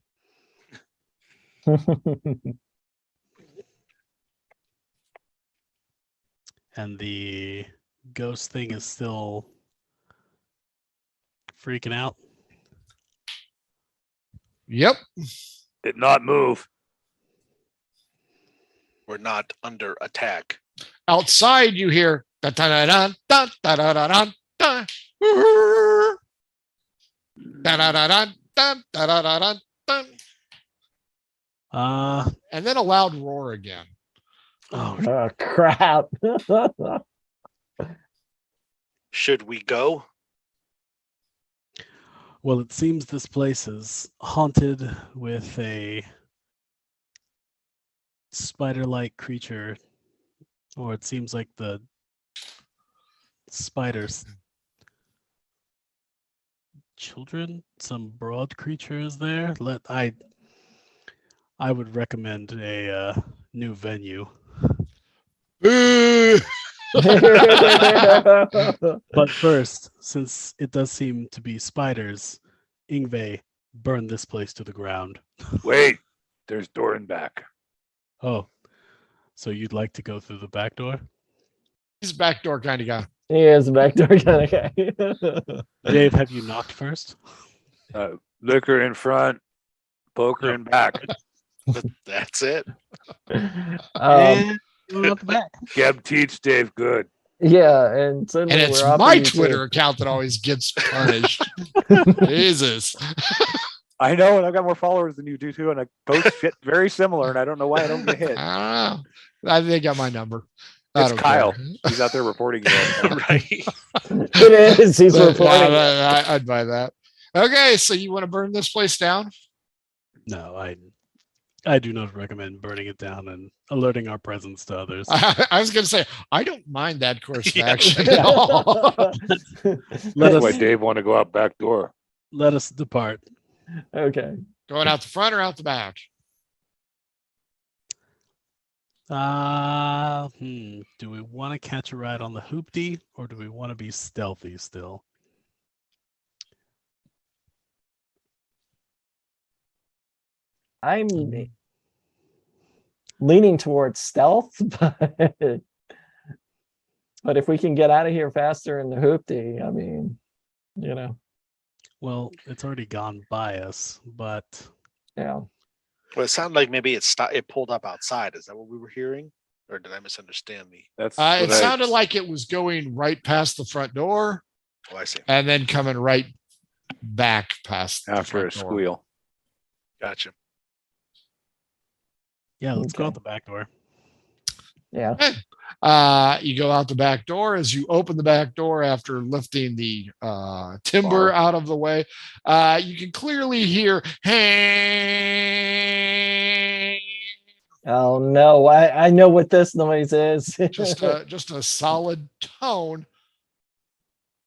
S5: And the ghost thing is still freaking out.
S4: Yep.
S2: Did not move.
S1: We're not under attack.
S4: Outside, you hear da da da da da da da da da da da da da. And then a loud roar again.
S3: Oh crap.
S1: Should we go?
S5: Well, it seems this place is haunted with a spider-like creature, or it seems like the spiders' children. Some broad creature is there. I would recommend a new venue. But first, since it does seem to be spiders, Ingve, burn this place to the ground.
S2: Wait, there's door in back.
S5: Oh, so you'd like to go through the back door?
S4: He's a backdoor kind of guy.
S3: He is a backdoor kind of guy.
S5: Dave, have you knocked first?
S2: Liquor in front, poker in back.
S1: That's it.
S5: Out the back.
S2: Geb teach Dave good.
S3: Yeah, and suddenly
S4: it's my Twitter account that always gets punished. Jesus.
S2: I know, and I've got more followers than you do too, and I post shit very similar, and I don't know why I don't get hit.
S4: I don't know. I think they got my number.
S2: It's Kyle. He's out there reporting.
S1: Right.
S3: It is. He's reporting.
S4: I'd buy that. Okay, so you want to burn this place down?
S5: No, I do not recommend burning it down and alerting our presence to others.
S4: I was going to say, I don't mind that course of action at all.
S2: That's why Dave want to go out back door.
S5: Let us depart.
S3: Okay.
S4: Going out the front or out the back?
S5: Do we want to catch a ride on the hoopty or do we want to be stealthy still?
S3: I'm leaning towards stealth, but if we can get out of here faster in the hoopty, I mean,
S5: Well, it's already gone by us, but
S3: yeah.
S1: Well, it sounded like maybe it pulled up outside. Is that what we were hearing? Or did I misunderstand
S4: it sounded like it was going right past the front door.
S1: Oh, I see.
S4: And then coming right back past
S2: after a squeal.
S1: Gotcha.
S5: Yeah, let's go out the back door.
S3: Yeah.
S4: You go out the back door. As you open the back door after lifting the timber out of the way, you can clearly hear, hey.
S3: Oh no, I know what this noise is.
S4: just a solid tone.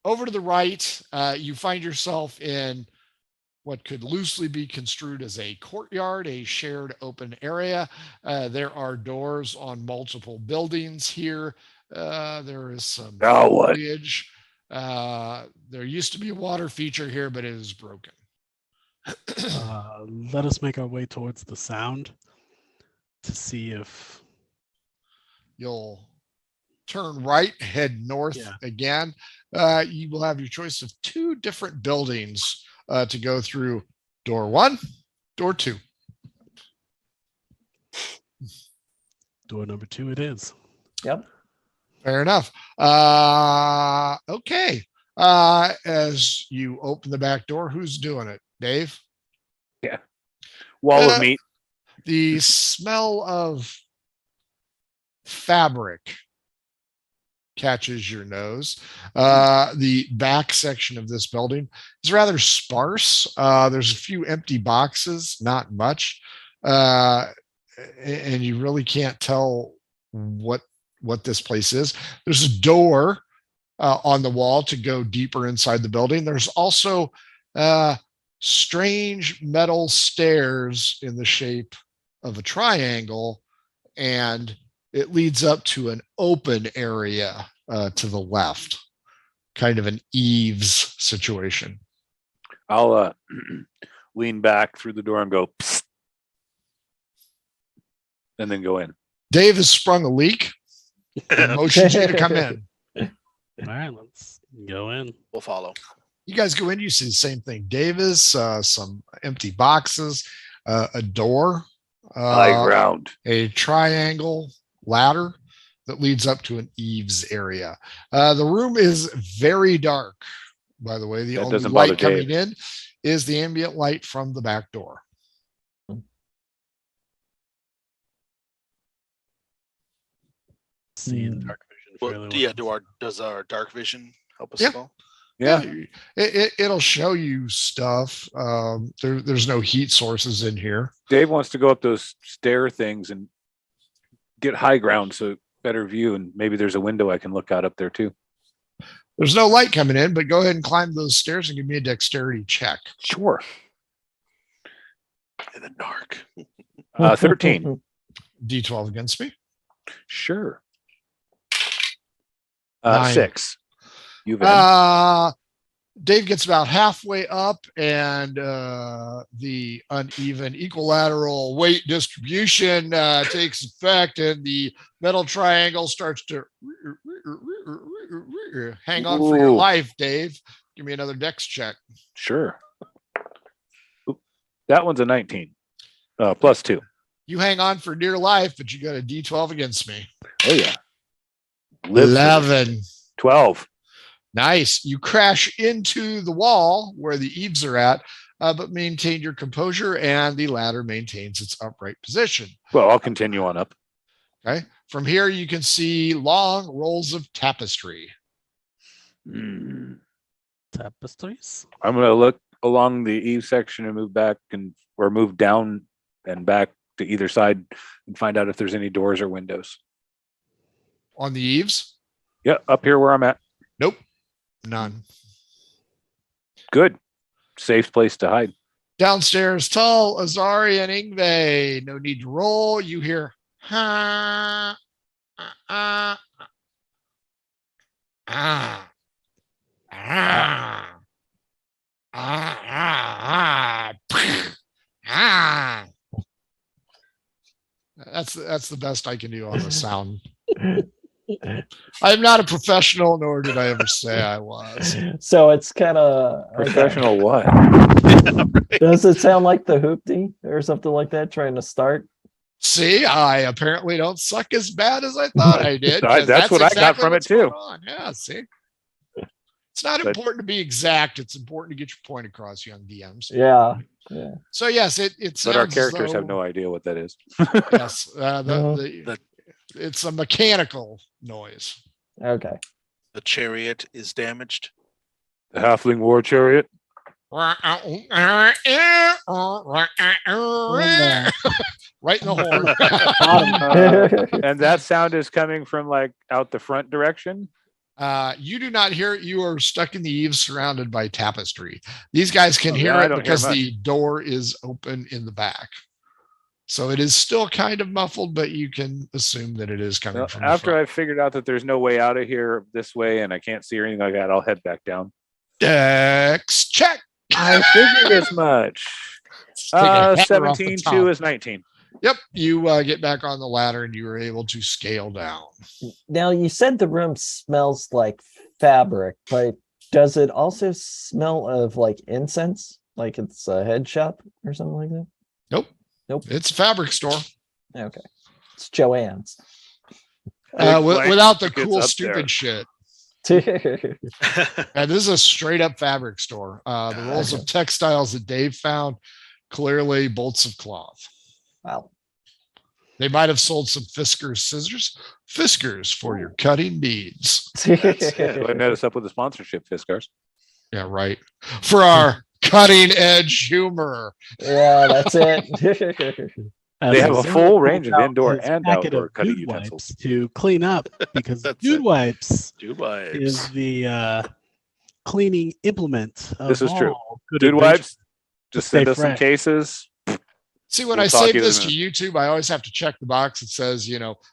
S4: Over to the right, you find yourself in what could loosely be construed as a courtyard, a shared open area. There are doors on multiple buildings here. There is some foliage. There used to be a water feature here, but it is broken.
S5: Let us make our way towards the sound to see if
S4: you'll turn right, head north again. You will have your choice of two different buildings to go through. Door 1, door 2.
S5: Door number 2 it is.
S3: Yep.
S4: Fair enough. Okay. As you open the back door, who's doing it? Dave?
S2: Yeah. Wall of meat.
S4: The smell of fabric catches your nose. The back section of this building is rather sparse. There's a few empty boxes, not much. And you really can't tell what this place is. There's a door on the wall to go deeper inside the building. There's also strange metal stairs in the shape of a triangle, and it leads up to an open area to the left, kind of an eaves situation.
S2: I'll lean back through the door and go, psst, and then go in.
S4: Dave has sprung a leak. Motions you to come in.
S5: All right, let's go in.
S1: We'll follow.
S4: You guys go in, you see the same thing. Davis, some empty boxes, a door,
S2: high ground,
S4: a triangle ladder that leads up to an eaves area. The room is very dark, by the way. The only light coming in is the ambient light from the back door.
S5: Seeing dark vision fairly
S1: well. Does our dark vision help us
S4: Yeah.
S1: at all?
S4: Yeah, it'll show you stuff. There's no heat sources in here.
S2: Dave wants to go up those stair things and get high ground, so better view, and maybe there's a window I can look out up there too.
S4: There's no light coming in, but go ahead and climb those stairs and give me a dexterity check.
S2: Sure.
S1: In the dark.
S2: 13.
S4: D12 against me.
S2: Sure.
S4: 9.
S2: 6.
S4: Dave gets about halfway up, and the uneven equilateral weight distribution takes effect, and the metal triangle starts to hang on for your life. Dave, give me another dex check.
S2: Sure. That one's a 19. Plus 2.
S4: You hang on for dear life, but you got a D12 against me.
S2: Oh, yeah.
S4: 11.
S2: 12.
S4: Nice. You crash into the wall where the eaves are at, but maintain your composure, and the ladder maintains its upright position.
S2: Well, I'll continue on up.
S4: Okay. From here, you can see long rolls of tapestry.
S5: Tapestries.
S2: I'm going to look along the eave section and move down and back to either side and find out if there's any doors or windows.
S4: On the eaves?
S2: Yeah, up here where I'm at.
S4: Nope. None.
S2: Good. Safe place to hide.
S4: Downstairs, Tull, Azari, and Ingve. No need to roll. You hear, ha, ah, ah, ah, ah. That's the best I can do on the sound. I'm not a professional, nor did I ever say I was.
S3: So it's kind of
S2: Professional what?
S3: Does it sound like the hoopty or something like that trying to start?
S4: See, I apparently don't suck as bad as I thought I did.
S2: That's what I got from it too.
S4: Yeah, see. It's not important to be exact. It's important to get your point across, young DMs.
S3: Yeah.
S4: So yes, it
S2: But our characters have no idea what that is.
S4: Yes, it's a mechanical noise.
S3: Okay.
S1: The chariot is damaged.
S2: The halfling war chariot.
S4: Right in the horn.
S2: And that sound is coming from like out the front direction.
S4: You do not hear it. You are stuck in the eaves surrounded by tapestry. These guys can hear it because the door is open in the back. So it is still kind of muffled, but you can assume that it is coming from
S2: after I've figured out that there's no way out of here this way and I can't see or anything like that, I'll head back down.
S4: Dex check.
S2: I figured as much. 17, 2 is 19.
S4: Yep, you get back on the ladder and you are able to scale down.
S3: Now, you said the room smells like fabric, but does it also smell of like incense? Like it's a head shop or something like that? Nope.
S4: It's a fabric store.
S3: Okay. It's Joanne's.
S4: Without the cool, stupid
S2: there.
S4: Shit.
S3: Okay.
S4: And this is a straight up fabric store. The rolls of textiles that Dave found, clearly bolts of cloth.
S3: Wow.
S4: They might have sold some Fisker's scissors. Fisker's for your cutting needs.
S2: Go ahead and hit us up with a sponsorship, Fiskars.
S4: Yeah, right. For our cutting edge humor.
S3: Yeah, that's it.
S2: They have a full range of indoor and outdoor cutting
S5: dude
S2: utensils
S5: wipes to clean up because dude wipes is the cleaning implement.
S2: This is true. Dude wipes. Just send us some cases.
S4: See, when I save this to YouTube, I always have to check the box that says,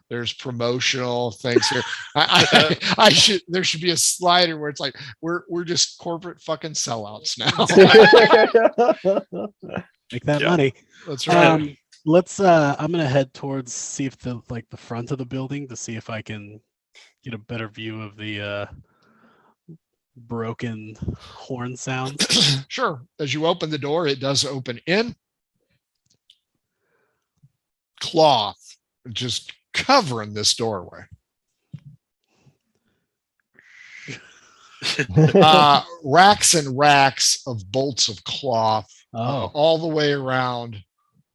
S4: there's promotional things here. There should be a slider where it's like, we're just corporate fucking sellouts now.
S5: Make that money.
S4: That's right.
S5: I'm gonna head towards see if the front of the building to see if I can get a better view of the broken horn sound.
S4: Sure. As you open the door, it does open in. Cloth just covering this doorway. Racks and racks of bolts of cloth all the way around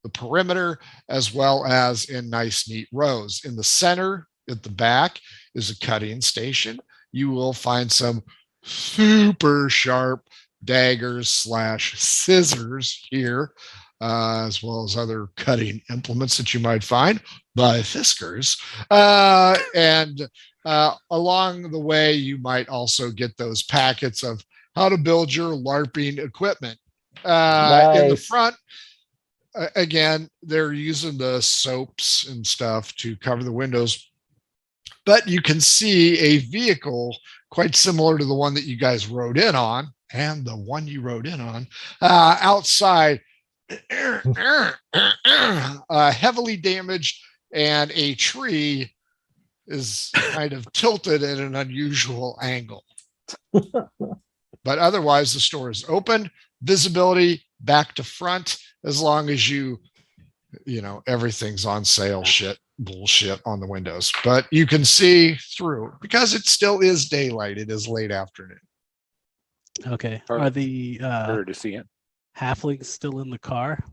S4: the perimeter, as well as in nice, neat rows. In the center, at the back, is a cutting station. You will find some super sharp daggers / scissors here, as well as other cutting implements that you might find by Fiskars. And along the way, you might also get those packets of how to build your LARPing equipment.
S3: Nice.
S4: In the front, again, they're using the soaps and stuff to cover the windows. But you can see a vehicle quite similar to the one that you guys rode in on and the one you rode in on outside, heavily damaged, and a tree is kind of tilted at an unusual angle. But otherwise, the store is open, visibility back to front, as long as everything's on sale bullshit on the windows. But you can see through because it still is daylight. It is late afternoon.
S5: Okay. Are the
S2: harder to see it.
S5: halflings still in the car?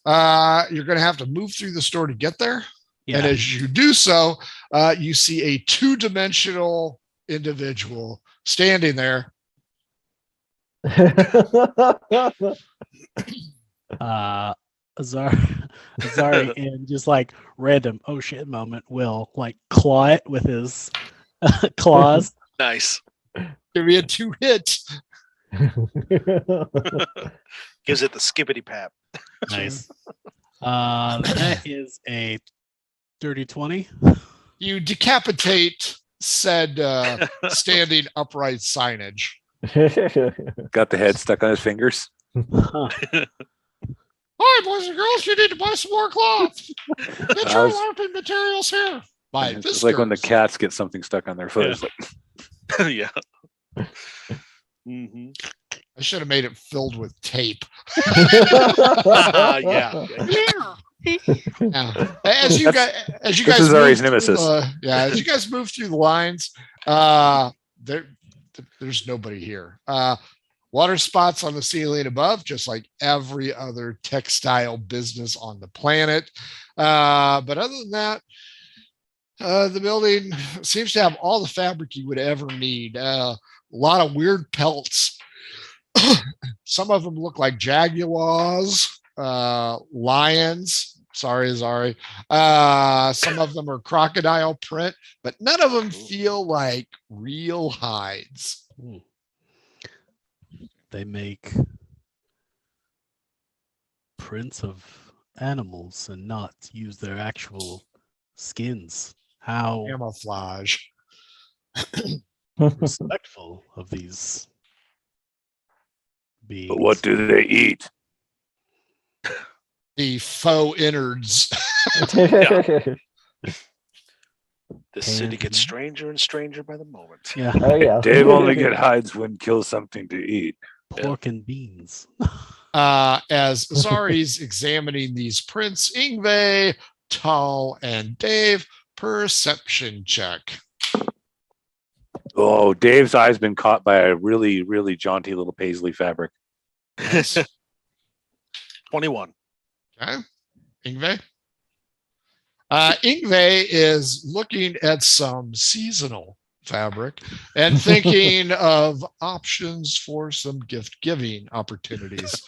S4: You're going to have to move through the store to get there. And as you do so, you see a 2-dimensional individual standing there.
S5: Azari in just like random oh shit moment will like claw it with his claws.
S1: Nice.
S4: Give me a 2-hit.
S1: Gives it the skippity pap.
S5: Nice. That is a 30-20.
S4: You decapitate said standing upright signage.
S2: Got the head stuck on his fingers.
S4: Hi, boys and girls, you need to buy some more cloth. Get your LARPing materials here. Buy this.
S2: It's like when the cats get something stuck on their foot.
S1: Yeah. Mm-hmm.
S4: I should have made it filled with tape.
S1: Yeah.
S4: As you guys
S2: this is Ari's nemesis.
S4: As you guys move through the lines, there's nobody here. Water spots on the ceiling above, just like every other textile business on the planet. But other than that, the building seems to have all the fabric you would ever need. A lot of weird pelts. Some of them look like jaguars, lions. Sorry, Azari. Some of them are crocodile print, but none of them feel like real hides.
S5: They make prints of animals and not use their actual skins. How
S4: camouflage.
S5: Respectful of these beings.
S2: But what do they eat?
S4: The faux innards.
S1: The city gets stranger and stranger by the moment.
S5: Yeah.
S3: Oh yeah.
S2: Dave only get hides when kill something to eat.
S5: Pork and beans.
S4: As Azari's examining these prints, Ingve, Tal, and Dave, perception check.
S2: Oh, Dave's eye's been caught by a really, really jaunty little paisley fabric.
S1: 21.
S4: Okay. Ingve? Ingve is looking at some seasonal fabric and thinking of options for some gift-giving opportunities.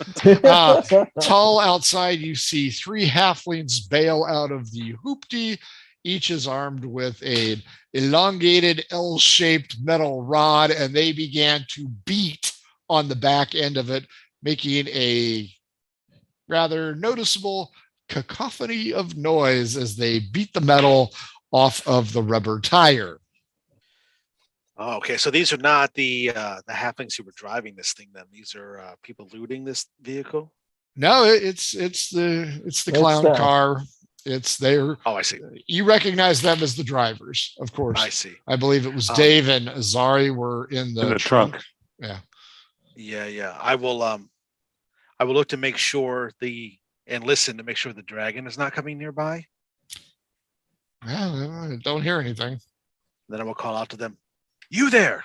S4: Tall outside, you see 3 halflings bail out of the hoopty. Each is armed with an elongated L-shaped metal rod, and they began to beat on the back end of it, making a rather noticeable cacophony of noise as they beat the metal off of the rubber tire.
S1: Oh, okay, so these are not the halflings who were driving this thing. Then these are people looting this vehicle.
S4: No, it's the clown car. It's their.
S1: Oh, I see.
S4: You recognize them as the drivers, of course.
S1: I see.
S4: I believe it was Dave and Azari were in the
S2: trunk.
S4: Yeah.
S1: Yeah. I will look to make sure and listen to make sure the dragon is not coming nearby.
S4: Yeah, don't hear anything.
S1: Then I will call out to them. You there?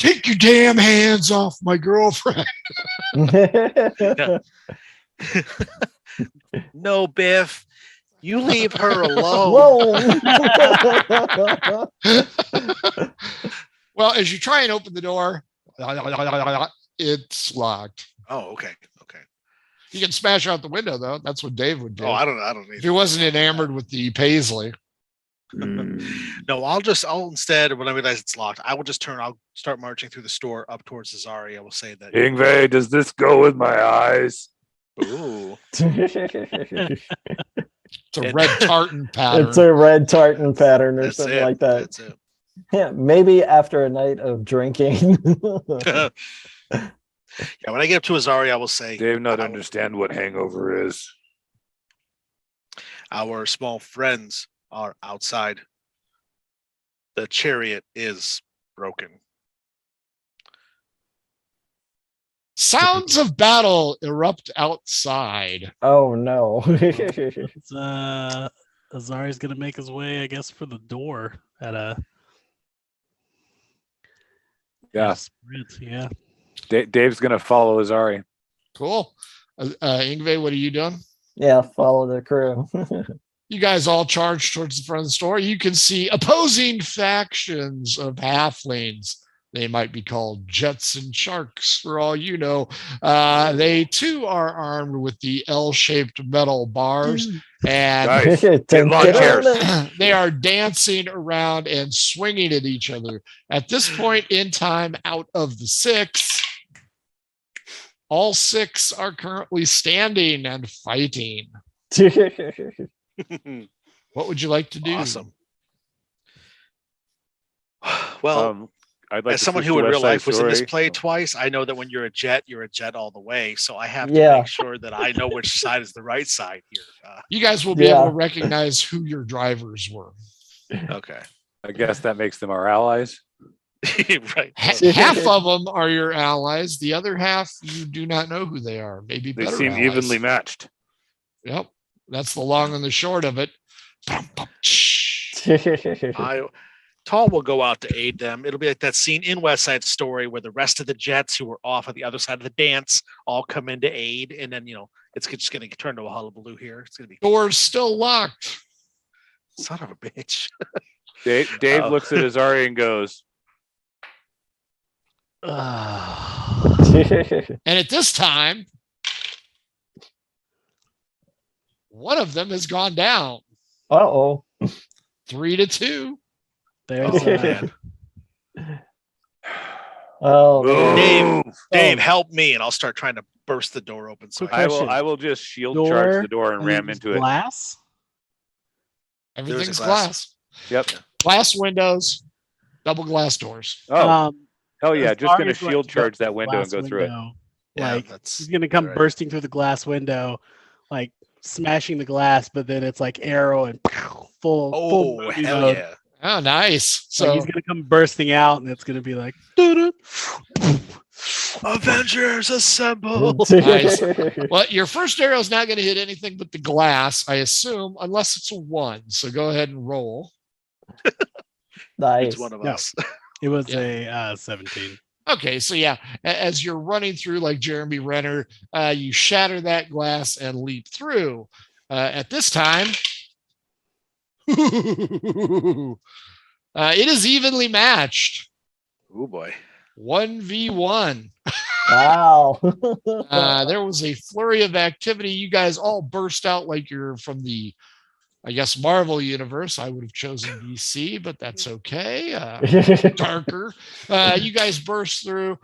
S4: Take your damn hands off my girlfriend.
S1: No, Biff. You leave her alone.
S4: Well, as you try and open the door, it's locked.
S1: Oh, okay.
S4: You can smash out the window, though. That's what Dave would do.
S1: Oh, I don't need
S4: if he wasn't enamored with the paisley.
S1: No, I'll instead, when I realize it's locked, I'll start marching through the store up towards Azari. I will say that.
S2: Ingve, does this go with my eyes?
S1: Ooh.
S4: It's a red tartan pattern.
S3: It's a red tartan pattern or something like that.
S1: That's it.
S3: Yeah, maybe after a night of drinking.
S1: Yeah, when I get up to Azari, I will say,
S2: Dave not understand what hangover is.
S1: Our small friends are outside. The chariot is broken.
S4: Sounds of battle erupt outside.
S3: Oh no.
S5: Azari's gonna make his way, I guess, for the door at a sprint. Yeah.
S2: Dave's gonna follow Azari.
S4: Cool. Ingve, what are you doing?
S3: Yeah, follow the crew.
S4: You guys all charge towards the front of the store. You can see opposing factions of halflings. They might be called Jets and Sharks, for all you know. They too are armed with the L-shaped metal bars, and
S2: Nice.
S4: they are dancing around and swinging at each other. At this point in time, out of the 6, all 6 are currently standing and fighting. What would you like to do?
S1: Awesome. Well,
S2: I'd like
S1: as someone who in real life was in this play twice, I know that when you're a jet all the way. So I have to make sure that I know which side is the right side here.
S4: You guys will be able to recognize who your drivers were.
S1: Okay.
S2: I guess that makes them our allies.
S1: Right.
S4: Half of them are your allies. The other half, you do not know who they are. Maybe
S2: they
S4: better
S2: seem
S4: allies.
S2: evenly matched.
S4: Yep. That's the long and the short of it.
S1: Tall will go out to aid them. It'll be like that scene in West Side Story where the rest of the Jets who were off on the other side of the dance all come in to aid, and then it's just going to turn to a hullabaloo here. It's going to be
S4: doors still locked.
S1: Son of a bitch.
S2: Dave looks at Azari and goes,
S4: and at this time, one of them has gone down. 3-2.
S5: There's
S1: Dave, help me, and I'll start trying to burst the door open. So
S2: I will just shield charge the door and ram into it.
S5: Glass?
S4: Everything's glass.
S2: Yep.
S4: Glass windows, double glass doors.
S2: Hell yeah! Just gonna shield charge that window and go through it.
S5: Like he's gonna come bursting through the glass window, like smashing the glass, but then it's like arrow and full.
S1: Oh hell
S5: mode.
S1: Yeah!
S4: Oh, nice. So
S5: he's gonna come bursting out, and it's gonna be like,
S1: Avengers assemble!
S4: Nice. Well, your first arrow is not going to hit anything but the glass, I assume, unless it's a 1. So go ahead and roll.
S3: Nice.
S1: It's one of us.
S5: It was a 17.
S4: Okay, so as you're running through like Jeremy Renner, you shatter that glass and leap through. At this time, it is evenly matched.
S1: Oh boy.
S4: 1v1.
S3: Wow.
S4: There was a flurry of activity. You guys all burst out like you're from the, I guess, Marvel universe. I would have chosen DC, but that's okay. Darker. You guys burst through.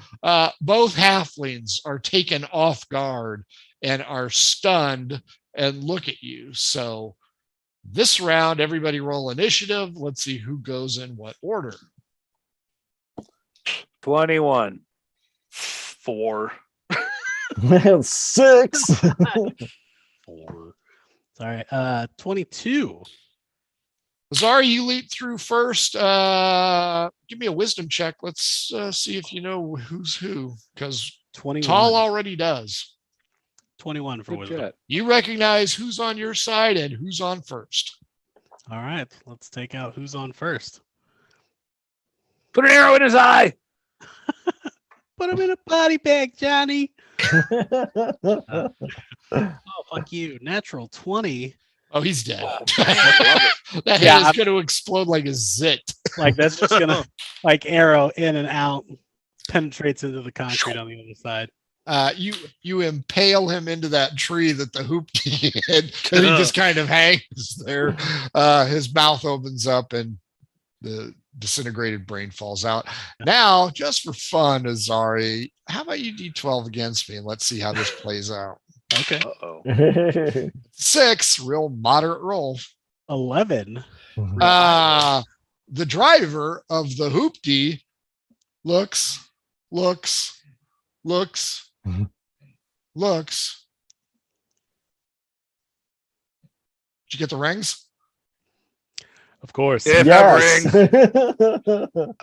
S4: Both halflings are taken off guard and are stunned and look at you. So this round, everybody roll initiative. Let's see who goes in what order.
S2: 21.
S1: 4.
S3: 6.
S5: 4. Sorry. 22.
S4: Zara, you leap through first. Give me a wisdom check. Let's see if you know who's who, because Tall already does.
S5: 21 for wisdom.
S4: You recognize who's on your side and who's on first.
S5: All right, let's take out who's on first.
S2: Put an arrow in his eye.
S5: Put him in a body bag, Johnny. Oh, fuck you. Natural 20.
S4: Oh, he's dead. That head is going to explode like a zit.
S5: Like that's just going to like arrow in and out, penetrates into the concrete on the other side.
S4: You impale him into that tree that the hoopty hit, and he just kind of hangs there. His mouth opens up and the disintegrated brain falls out. Now, just for fun, Azari, how about you D12 against me and let's see how this plays out.
S5: Okay.
S4: 6, real moderate roll.
S5: 11.
S4: The driver of the hoopty looks. Did you get the rings?
S5: Of course.
S2: If
S3: yes.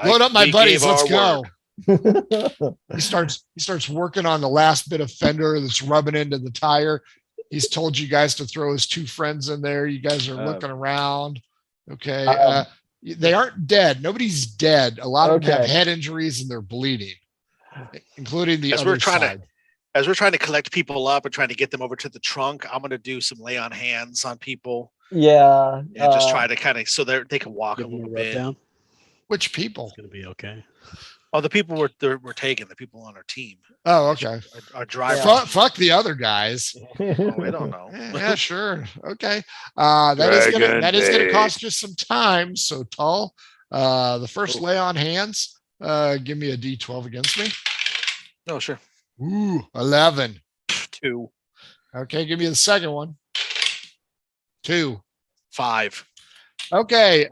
S4: Load up my buddies. Let's go. He starts working on the last bit of fender that's rubbing into the tire. He's told you guys to throw his 2 friends in there. You guys are looking around. Okay. They aren't dead. Nobody's dead. A lot of them have head injuries and they're bleeding, including the other side.
S1: as we're trying to collect people up and trying to get them over to the trunk, I'm going to do some lay on hands on people.
S3: Yeah.
S1: And just try to kind of so they can walk a little bit.
S5: Down.
S4: Which people?
S5: It's going to be okay.
S1: Oh, the people we're taking, the people on our team.
S4: Oh, okay.
S1: Our driver.
S4: Fuck the other guys.
S1: Oh, I don't know.
S4: Yeah, sure. Okay. That is gonna cost you some time. So Tall, the first lay on hands, give me a D12 against me.
S1: Oh, sure.
S4: Ooh, 11.
S1: 2.
S4: Okay, give me the second one. 2.
S1: 5.
S4: Okay,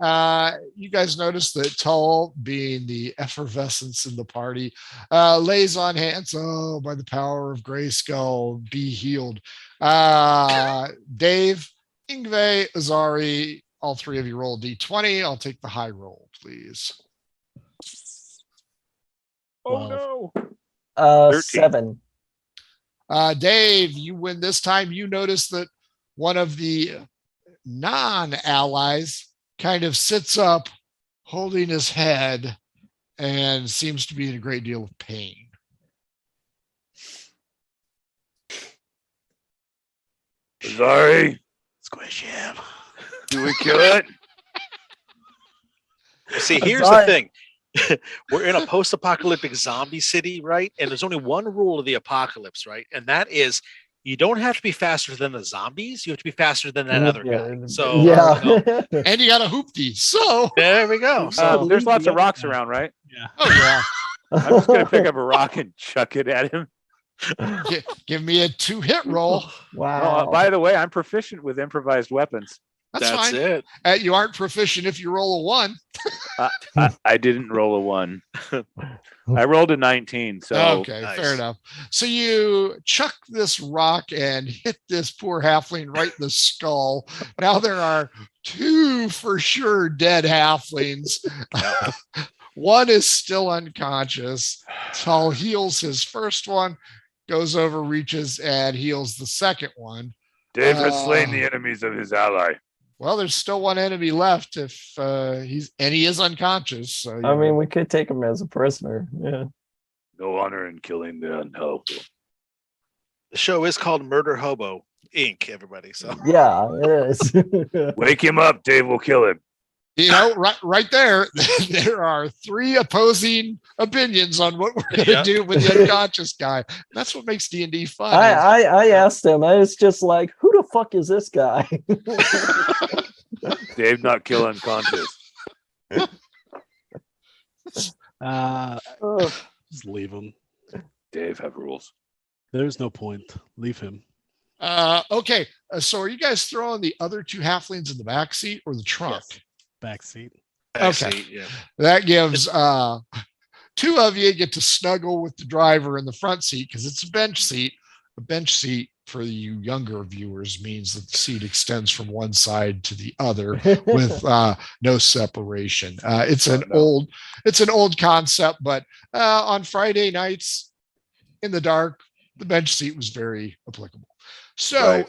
S4: you guys notice that Tull, being the effervescence in the party, lays on hands. Oh, by the power of Grayskull, be healed. Dave, Ingve, Azari, all three of you roll D20. I'll take the high roll, please.
S2: Oh no.
S3: 7.
S4: Dave, you win this time. You notice that one of the non-allies kind of sits up holding his head and seems to be in a great deal of pain.
S2: Sorry.
S5: Squish him.
S2: Do we kill it?
S1: See, here's the thing. We're in a post-apocalyptic zombie city, right? And there's only one rule of the apocalypse, right? And that is you don't have to be faster than the zombies. You have to be faster than that other guy. So
S3: yeah.
S4: And you got a hoopty. So
S1: there we go. So
S2: there's lots of rocks around, right?
S5: Yeah.
S4: oh yeah.
S2: I'm just gonna pick up a rock and chuck it at him.
S4: Give me a 2-hit roll.
S3: Wow.
S2: Oh, by the way, I'm proficient with improvised weapons.
S4: That's fine.
S1: it.
S4: You aren't proficient if you roll a 1.
S2: I didn't roll a 1. I rolled a 19. So
S4: okay,
S1: nice.
S4: Fair enough. So you chuck this rock and hit this poor halfling right in the skull. Now there are 2 for sure dead halflings. One is still unconscious. Tull heals his first one, goes over, reaches, and heals the second one.
S2: Dave has slain the enemies of his ally.
S4: Well, there's still one enemy left if he is unconscious. So,
S3: I mean, we could take him as a prisoner. Yeah.
S2: No honor in killing the unhelpful.
S1: The show is called Murder Hobo Inc. Everybody, so
S3: Yeah, it is.
S2: Wake him up, Dave will kill him.
S4: You know, right there, there are 3 opposing opinions on what we're going to do with the unconscious guy. That's what makes D&D fun.
S3: I asked him. I was just like, "Who the fuck is this guy?"
S2: Dave not kill unconscious.
S5: Just leave him.
S2: Dave have rules.
S5: There's no point. Leave him.
S4: Okay, so are you guys throwing the other 2 halflings in the back seat or the trunk?
S5: Yes. Back seat.
S4: Okay.
S1: Yeah.
S4: That gives 2 of you get to snuggle with the driver in the front seat because it's a bench seat. A bench seat for you younger viewers means that the seat extends from one side to the other with no separation. It's an old concept, but on Friday nights in the dark, the bench seat was very applicable. So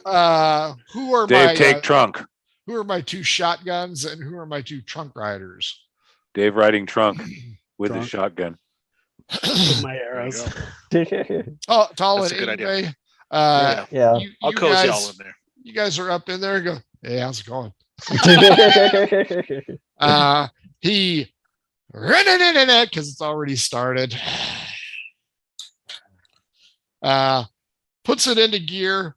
S4: who are
S2: Dave take trunk.
S4: Who are my 2 shotguns and who are my 2 trunk riders?
S2: Dave riding trunk with
S5: Trunk.
S2: his shotgun.
S5: With my arrows.
S4: Oh, Tall
S1: That's
S4: and
S1: a good idea.
S4: Ingve.
S3: Yeah.
S1: I'll cozy all in there.
S4: You guys are up in there and go, hey, how's it going? He because it's already started. Puts it into gear.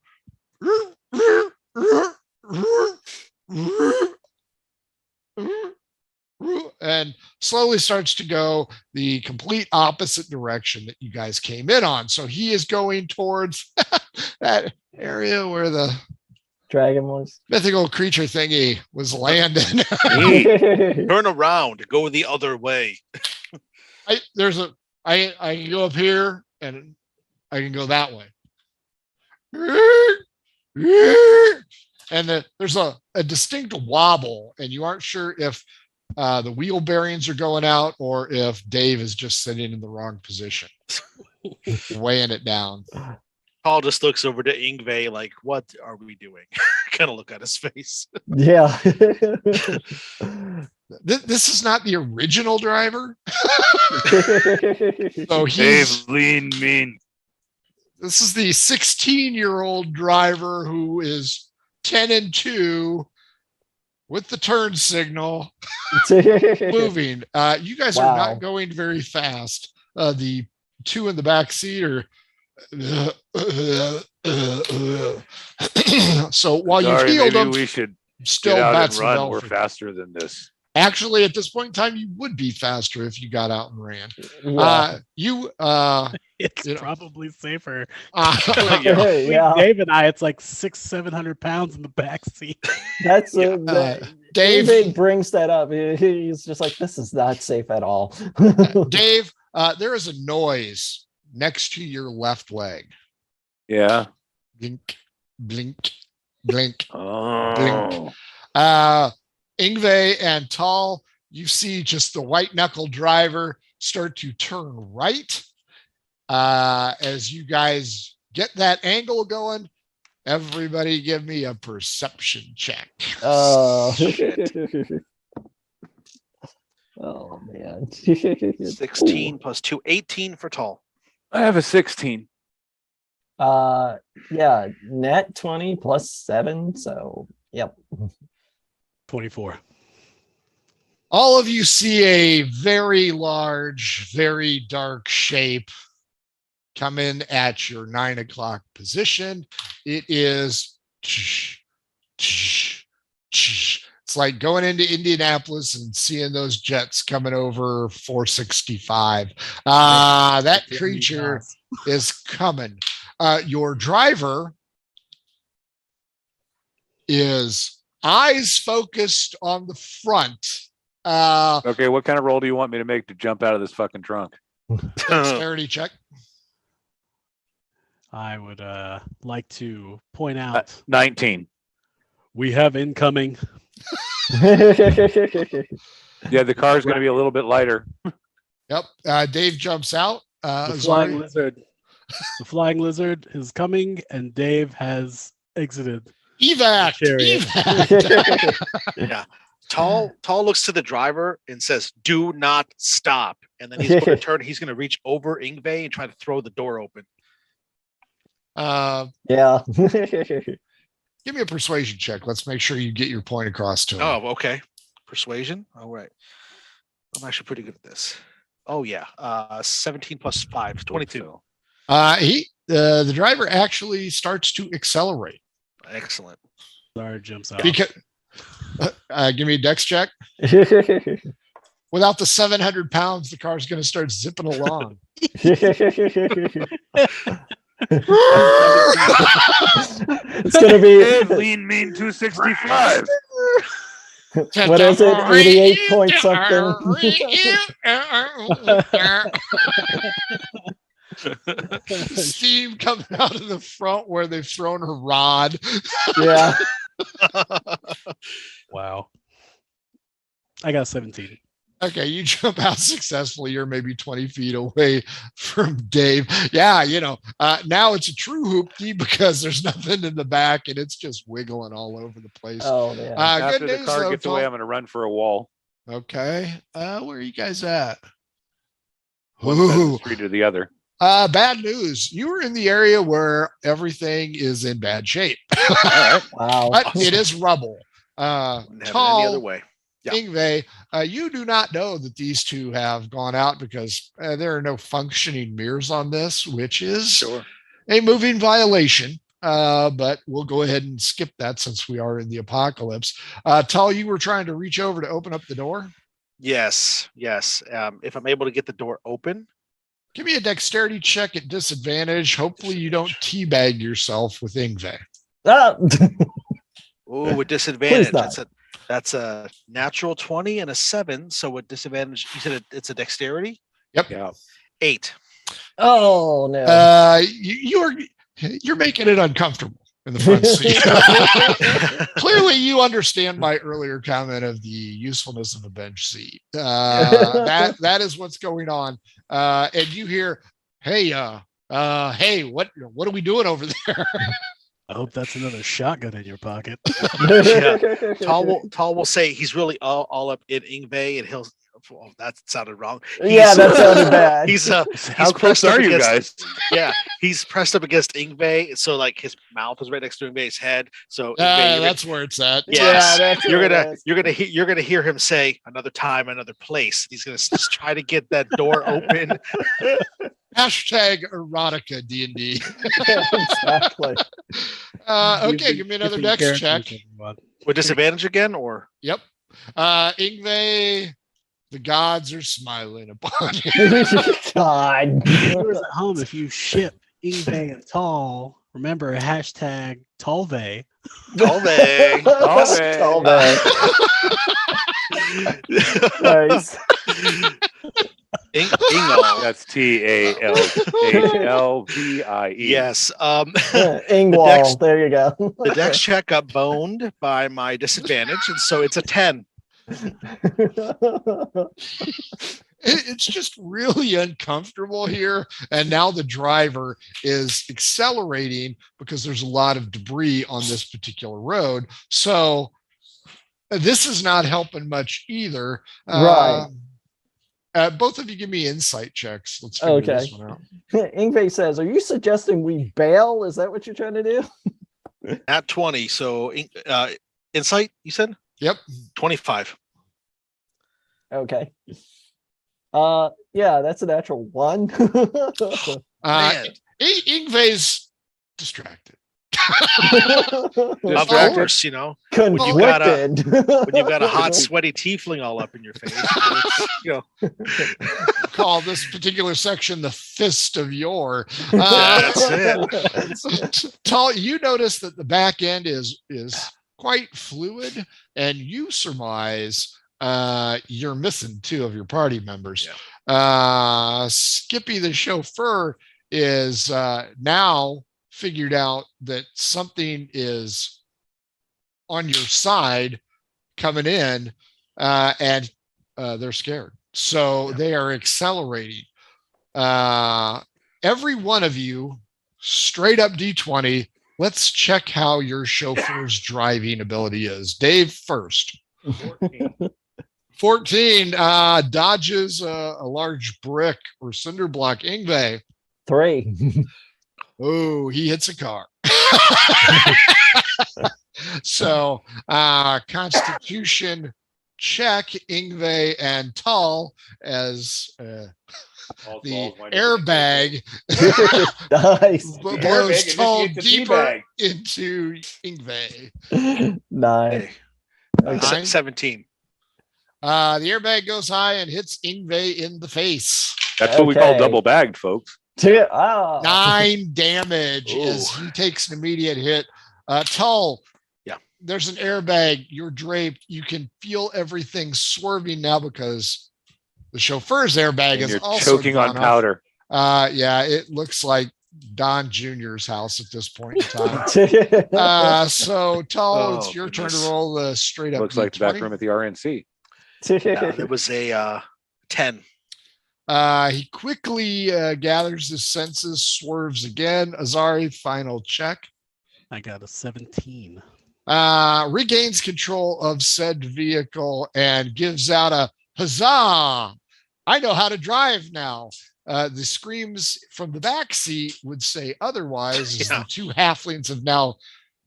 S4: And slowly starts to go the complete opposite direction that you guys came in on. So he is going towards that area where the
S3: Dragon was.
S4: mythical creature thingy was landing.
S1: Turn around, go the other way.
S4: I can go up here and I can go that way. And there's a distinct wobble, and you aren't sure if the wheel bearings are going out or if Dave is just sitting in the wrong position, weighing it down.
S1: Paul just looks over to Ingve like, what are we doing? Kind of look at his face.
S3: Yeah.
S4: This is not the original driver. So
S2: Dave lean mean.
S4: This is the 16-year-old driver who is 10-2 with the turn signal moving. You guys are not going very fast. The two in the back seat are. So while you healed them,
S2: we should
S4: still
S2: get out
S4: bats
S2: and run.
S4: the
S2: We're faster than this.
S4: Actually, at this point in time, you would be faster if you got out and ran.
S5: It's probably safer.
S3: Yeah.
S5: Dave and I, it's like 600-700 pounds in the back seat.
S3: That's
S4: Dave
S3: brings that up. He's just like, this is not safe at all.
S4: Dave, there is a noise next to your left leg.
S2: Yeah.
S4: Blink, blink, blink,
S2: Oh.
S4: blink. Ingve and Tall, you see just the white knuckle driver start to turn right. As you guys get that angle going, everybody give me a perception check.
S3: Oh man.
S1: 16 plus 2, 18 for Tall.
S2: I have a 16.
S3: Yeah, net 20 plus 7, so yep.
S5: 24.
S4: All of you see a very large, very dark shape come in at your 9 o'clock position. It is, it's like going into Indianapolis and seeing those jets coming over 465. That creature is coming. Your driver is eyes focused on the front.
S2: Okay, what kind of roll do you want me to make to jump out of this fucking trunk?
S4: Dexterity check.
S5: I would like to point out
S2: 19.
S5: we have incoming.
S2: Yeah, the car's going to be a little bit lighter.
S4: Yep. Dave jumps out.
S5: The flying lizard. The flying lizard is coming, and Dave has exited.
S4: Evac.
S1: Yeah. Tall looks to the driver and says, "Do not stop." And then he's going to turn. He's going to reach over Ingve and try to throw the door open.
S3: Yeah.
S4: Give me a persuasion check. Let's make sure you get your point across to him.
S1: Oh, okay. Persuasion. All right. I'm actually pretty good at this. Oh yeah. 17 plus 5, 22.
S4: The driver actually starts to accelerate.
S1: Excellent.
S5: Sorry, jumps out.
S4: Because, give me a dex check. Without the 700 pounds, the car's going to start zipping along.
S3: It's going to be
S2: lean mean 265.
S3: What is it? 88 point something.
S4: Steam coming out of the front where they've thrown a rod.
S3: Yeah.
S5: Wow. I got 17.
S4: Okay, you jump out successfully. You're maybe 20 feet away from Dave. Yeah, now it's a true hoopty because there's nothing in the back and it's just wiggling all over the place.
S3: Oh, man.
S2: After the car gets away, I'm going to run for a wall.
S4: Okay. Where are you guys at?
S2: One side of the street or the other.
S4: Bad news. You were in the area where everything is in bad shape.
S2: All right.
S3: Wow.
S4: But it is rubble.
S1: Tall, any other way. Yeah.
S4: Ingve, you do not know that these two have gone out because there are no functioning mirrors on this, which is a moving violation. But we'll go ahead and skip that since we are in the apocalypse. Tall, you were trying to reach over to open up the door?
S1: Yes. If I'm able to get the door open.
S4: Give me a dexterity check at disadvantage. Hopefully you don't teabag yourself with Ingve.
S1: Oh, with disadvantage. That's a natural 20 and a 7. So with disadvantage, you said it's a dexterity?
S4: Yep.
S2: Yeah.
S1: 8.
S3: Oh no.
S4: You're making it uncomfortable in the front seat. Clearly you understand my earlier comment of the usefulness of a bench seat. That is what's going on. And you hear, hey, what are we doing over there?
S5: I hope that's another shotgun in your pocket.
S1: Yeah. Tall will say he's really all up in Ingve, and he'll. Oh, that sounded wrong.
S3: Yeah, that sounded bad.
S2: How close are you guys?
S1: Yeah, he's pressed up against Ingve, so like his mouth is right next to Ingve's head. So
S4: that's where it's at.
S1: Yes,
S3: Yeah, that's
S1: you're gonna hear him say another time, another place. He's gonna just try to get that door open.
S4: Hashtag erotica D&D.
S3: Exactly.
S4: Okay, give me another dex check.
S1: With disadvantage again, or?
S4: Yep. Ingve, the gods are smiling upon you.
S3: God.
S5: Viewers at home, if you ship Ingve and Tall, remember hashtag Tallve.
S1: Tallve.
S3: Nice.
S1: Ingal.
S2: That's TALHLVIE.
S1: Yes.
S3: Ingwall. There you go.
S1: The dex check got boned by my disadvantage, and so it's a 10.
S4: It's just really uncomfortable here. And now the driver is accelerating because there's a lot of debris on this particular road. So this is not helping much either.
S3: Right.
S4: Both of you give me insight checks. Let's figure this one out.
S3: Ingve says, are you suggesting we bail? Is that what you're trying to do?
S1: At 20. So insight, you said?
S4: Yep.
S1: 25.
S3: Okay. Yeah, that's a natural 1.
S4: Ingve's distracted.
S1: Of course, when you've got a hot, sweaty tiefling all up in your face,
S4: call this particular section the fist of yore.
S1: That's it.
S4: Tall, you notice that the back end is quite fluid, and you surmise you're missing 2 of your party members.
S1: Yeah.
S4: Skippy, the chauffeur, is now figured out that something is on your side coming in, and they're scared. So they are accelerating. Every one of you, straight up D20. Let's check how your chauffeur's driving ability is. Dave first. 14 dodges a large brick or cinder block. Ingve.
S3: 3.
S4: Oh, he hits a car. So Constitution check, Ingve and Tall, as the airbag
S3: Nice.
S4: blows Tall deeper into Ingve.
S3: 9.
S1: 17.
S4: The airbag goes high and hits Ingve in the face.
S2: That's what we call double bagged, folks.
S4: 9 damage as he takes an immediate hit. Tull, there's an airbag. You're draped. You can feel everything swerving now because the chauffeur's airbag is also
S2: choking on powder.
S4: It looks like Don Jr.'s house at this point in time. So Tull, it's your turn to roll the straight up.
S2: Looks like the back room at the RNC.
S1: It was a 10.
S4: He quickly gathers his senses, swerves again. Azari, final check.
S5: I got a 17.
S4: Regains control of said vehicle and gives out a huzzah! I know how to drive now. The screams from the back seat would say otherwise, as the 2 halflings have now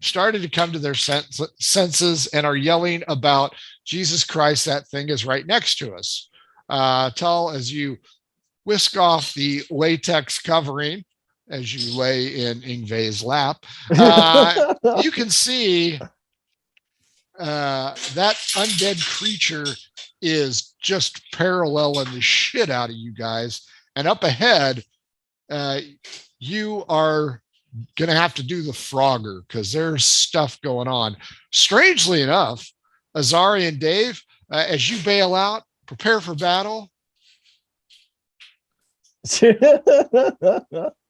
S4: started to come to their senses and are yelling about Jesus Christ, that thing is right next to us. Tull, as you whisk off the latex covering as you lay in Ingve's lap, you can see that undead creature is just paralleling the shit out of you guys. And up ahead, you are going to have to do the Frogger because there's stuff going on. Strangely enough, Azari and Dave, as you bail out, prepare for battle.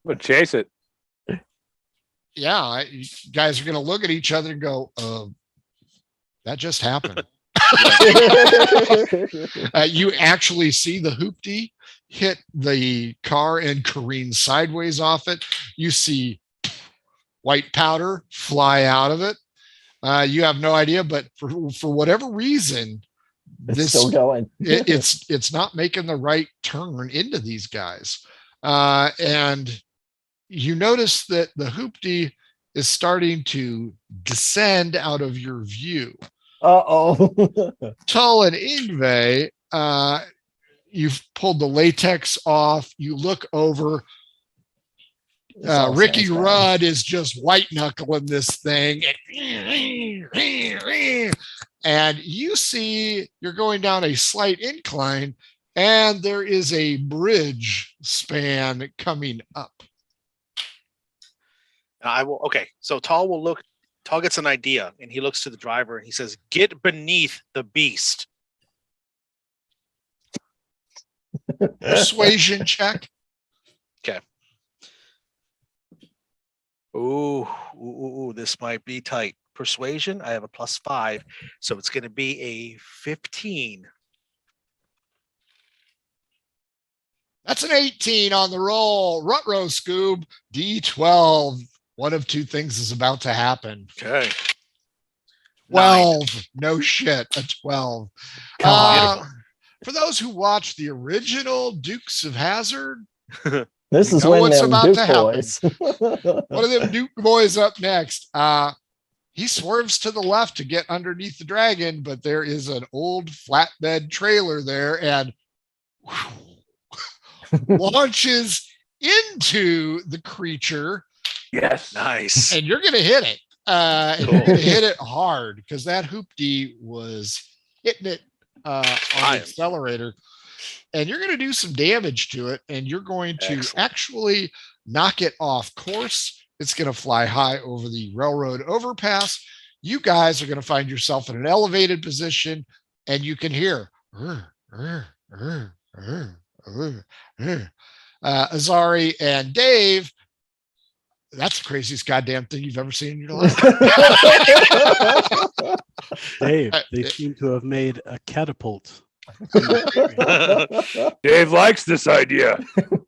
S2: But chase it.
S4: Yeah, you guys are going to look at each other and go, that just happened. You actually see the hoopty hit the car and careen sideways off it. You see white powder fly out of it. You have no idea, but for whatever reason,
S3: It's still going.
S4: it's not making the right turn into these guys. And you notice that the hoopty is starting to descend out of your view.
S3: Uh-oh.
S4: Tull and Ingve, you've pulled the latex off. You look over. Ricky Rudd is just white knuckling this thing. And you see you're going down a slight incline, and there is a bridge span coming up.
S1: Okay, so Tall will look. Tall gets an idea, and he looks to the driver, and he says, "Get beneath the beast."
S4: Persuasion check.
S1: Okay. Ooh, this might be tight. Persuasion, I have a +5, so it's going to be a 15.
S4: That's an 18 on the roll. Rutrow Scoob, D12. One of two things is about to happen.
S1: Okay.
S4: 12. 9. No shit. A 12. For those who watched the original Dukes of Hazzard,
S3: this is when
S4: what's
S3: them
S4: about
S3: Duke
S4: to happen.
S3: boys.
S4: One of them Duke boys up next. He swerves to the left to get underneath the dragon, but there is an old flatbed trailer there and launches into the creature.
S2: Yes.
S1: Nice.
S4: And you're going to hit it. And you're going to hit it hard because that hoopty was hitting it on the accelerator. And you're going to do some damage to it. And you're going to actually knock it off course. It's going to fly high over the railroad overpass. You guys are going to find yourself in an elevated position. And you can hear Azari and Dave. That's the craziest goddamn thing you've ever seen in your life.
S5: Dave, they seem to have made a catapult.
S2: Dave likes this idea.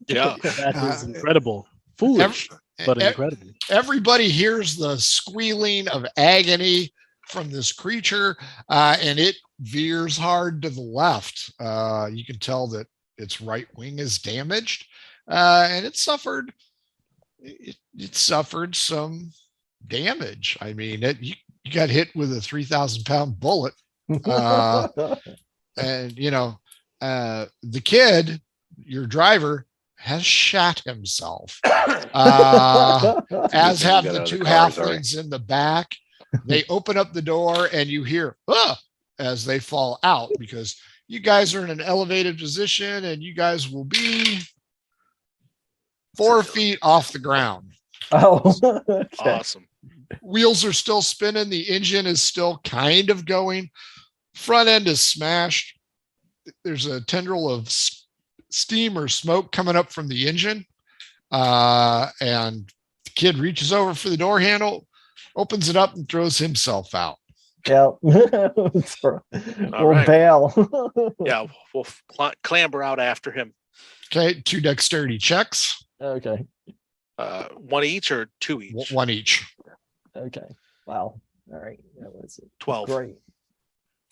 S1: Yeah.
S5: That is incredible. Foolish, but incredible.
S4: Everybody hears the squealing of agony from this creature, and it veers hard to the left. You can tell that its right wing is damaged, and it suffered some damage. I mean, you got hit with a 3,000-pound bullet. And, the kid, your driver, has shot himself, as have the two halflings in the back. They open up the door and you hear, as they fall out because you guys are in an elevated position and you guys will be 4 feet off the ground.
S3: Oh, okay.
S1: Awesome.
S4: Wheels are still spinning. The engine is still kind of going. Front end is smashed. There's a tendril of steam or smoke coming up from the engine. And the kid reaches over for the door handle, opens it up and throws himself out.
S3: Yeah. We'll bail.
S1: Yeah, we'll clamber out after him.
S4: Okay, 2 dexterity checks.
S3: Okay.
S1: 1 each or 2 each?
S4: 1 each.
S3: Okay. Wow. All right. That was
S1: 12.
S3: Great.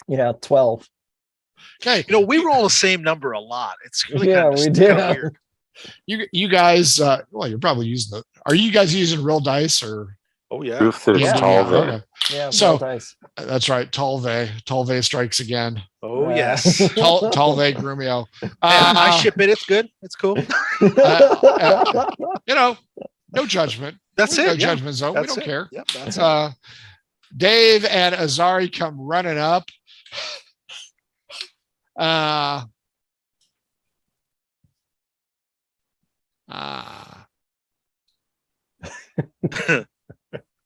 S3: Yeah, 12.
S4: Okay.
S1: We roll the same number a lot. It's really
S3: we do.
S1: Weird.
S4: You guys, you're probably using are you guys using real dice or?
S1: Oh yeah.
S2: Proof that it's Tolve.
S4: Okay.
S3: Yeah.
S4: So
S3: dice.
S4: That's right. Tolve strikes again.
S1: Oh yes.
S4: Tolve Grumio.
S1: I ship it. It's good. It's cool.
S4: No judgment.
S1: That's it.
S4: No judgment zone.
S1: That's
S4: we don't care.
S1: Yep, that's it.
S4: Dave and Azari come running up.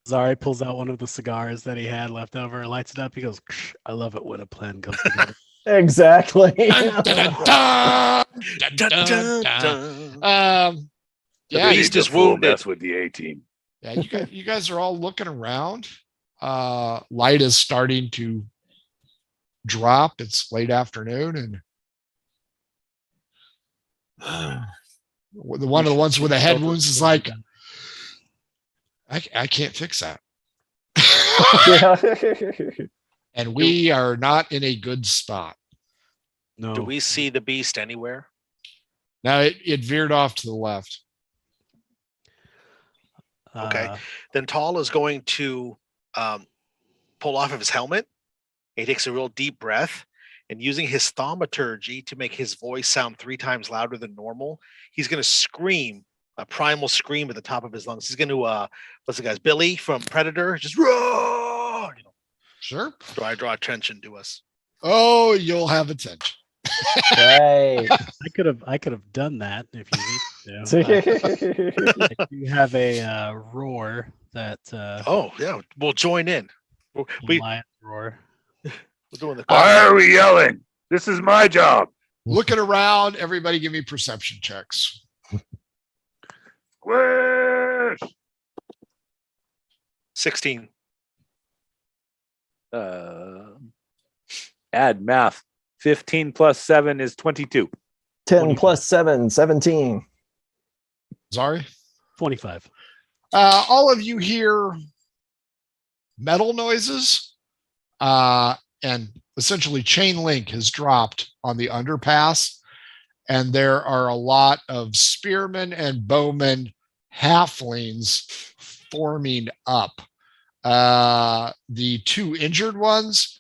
S5: Zari pulls out one of the cigars that he had left over, lights it up. He goes, "I love it when a plan comes together."
S3: Exactly.
S4: The
S1: beast is wounded.
S2: That's with the 18.
S4: Yeah, you guys are all looking around. Light is starting to drop. It's late afternoon, and one of the ones with the head wounds is like, I can't fix that.
S3: Yeah.
S4: And we are not in a good spot.
S5: No.
S1: Do we see the beast anywhere?
S4: Now it veered off to the left.
S1: Okay. Then Tall is going to pull off of his helmet. He takes a real deep breath, and using his thaumaturgy to make his voice sound 3 times louder than normal, he's going to scream a primal scream at the top of his lungs. He's going to what's the guy's Billy from Predator? Just roar.
S4: Sure.
S1: Draw attention to us.
S4: Oh, you'll have attention.
S3: Right.
S5: I could have done that if you need to. I do have a roar that
S1: Oh yeah, we'll join in. We
S5: lion roar.
S1: we're doing the
S2: Why are we yelling? This is my job.
S4: Looking around, everybody give me perception checks.
S2: Squish.
S1: 16.
S2: Add math. 15 plus 7 is 22.
S3: 10 plus 7, 17.
S4: Sorry.
S5: 25.
S4: All of you hear metal noises, and essentially chain link has dropped on the underpass, and there are a lot of spearmen and bowmen halflings forming up. The 2 injured ones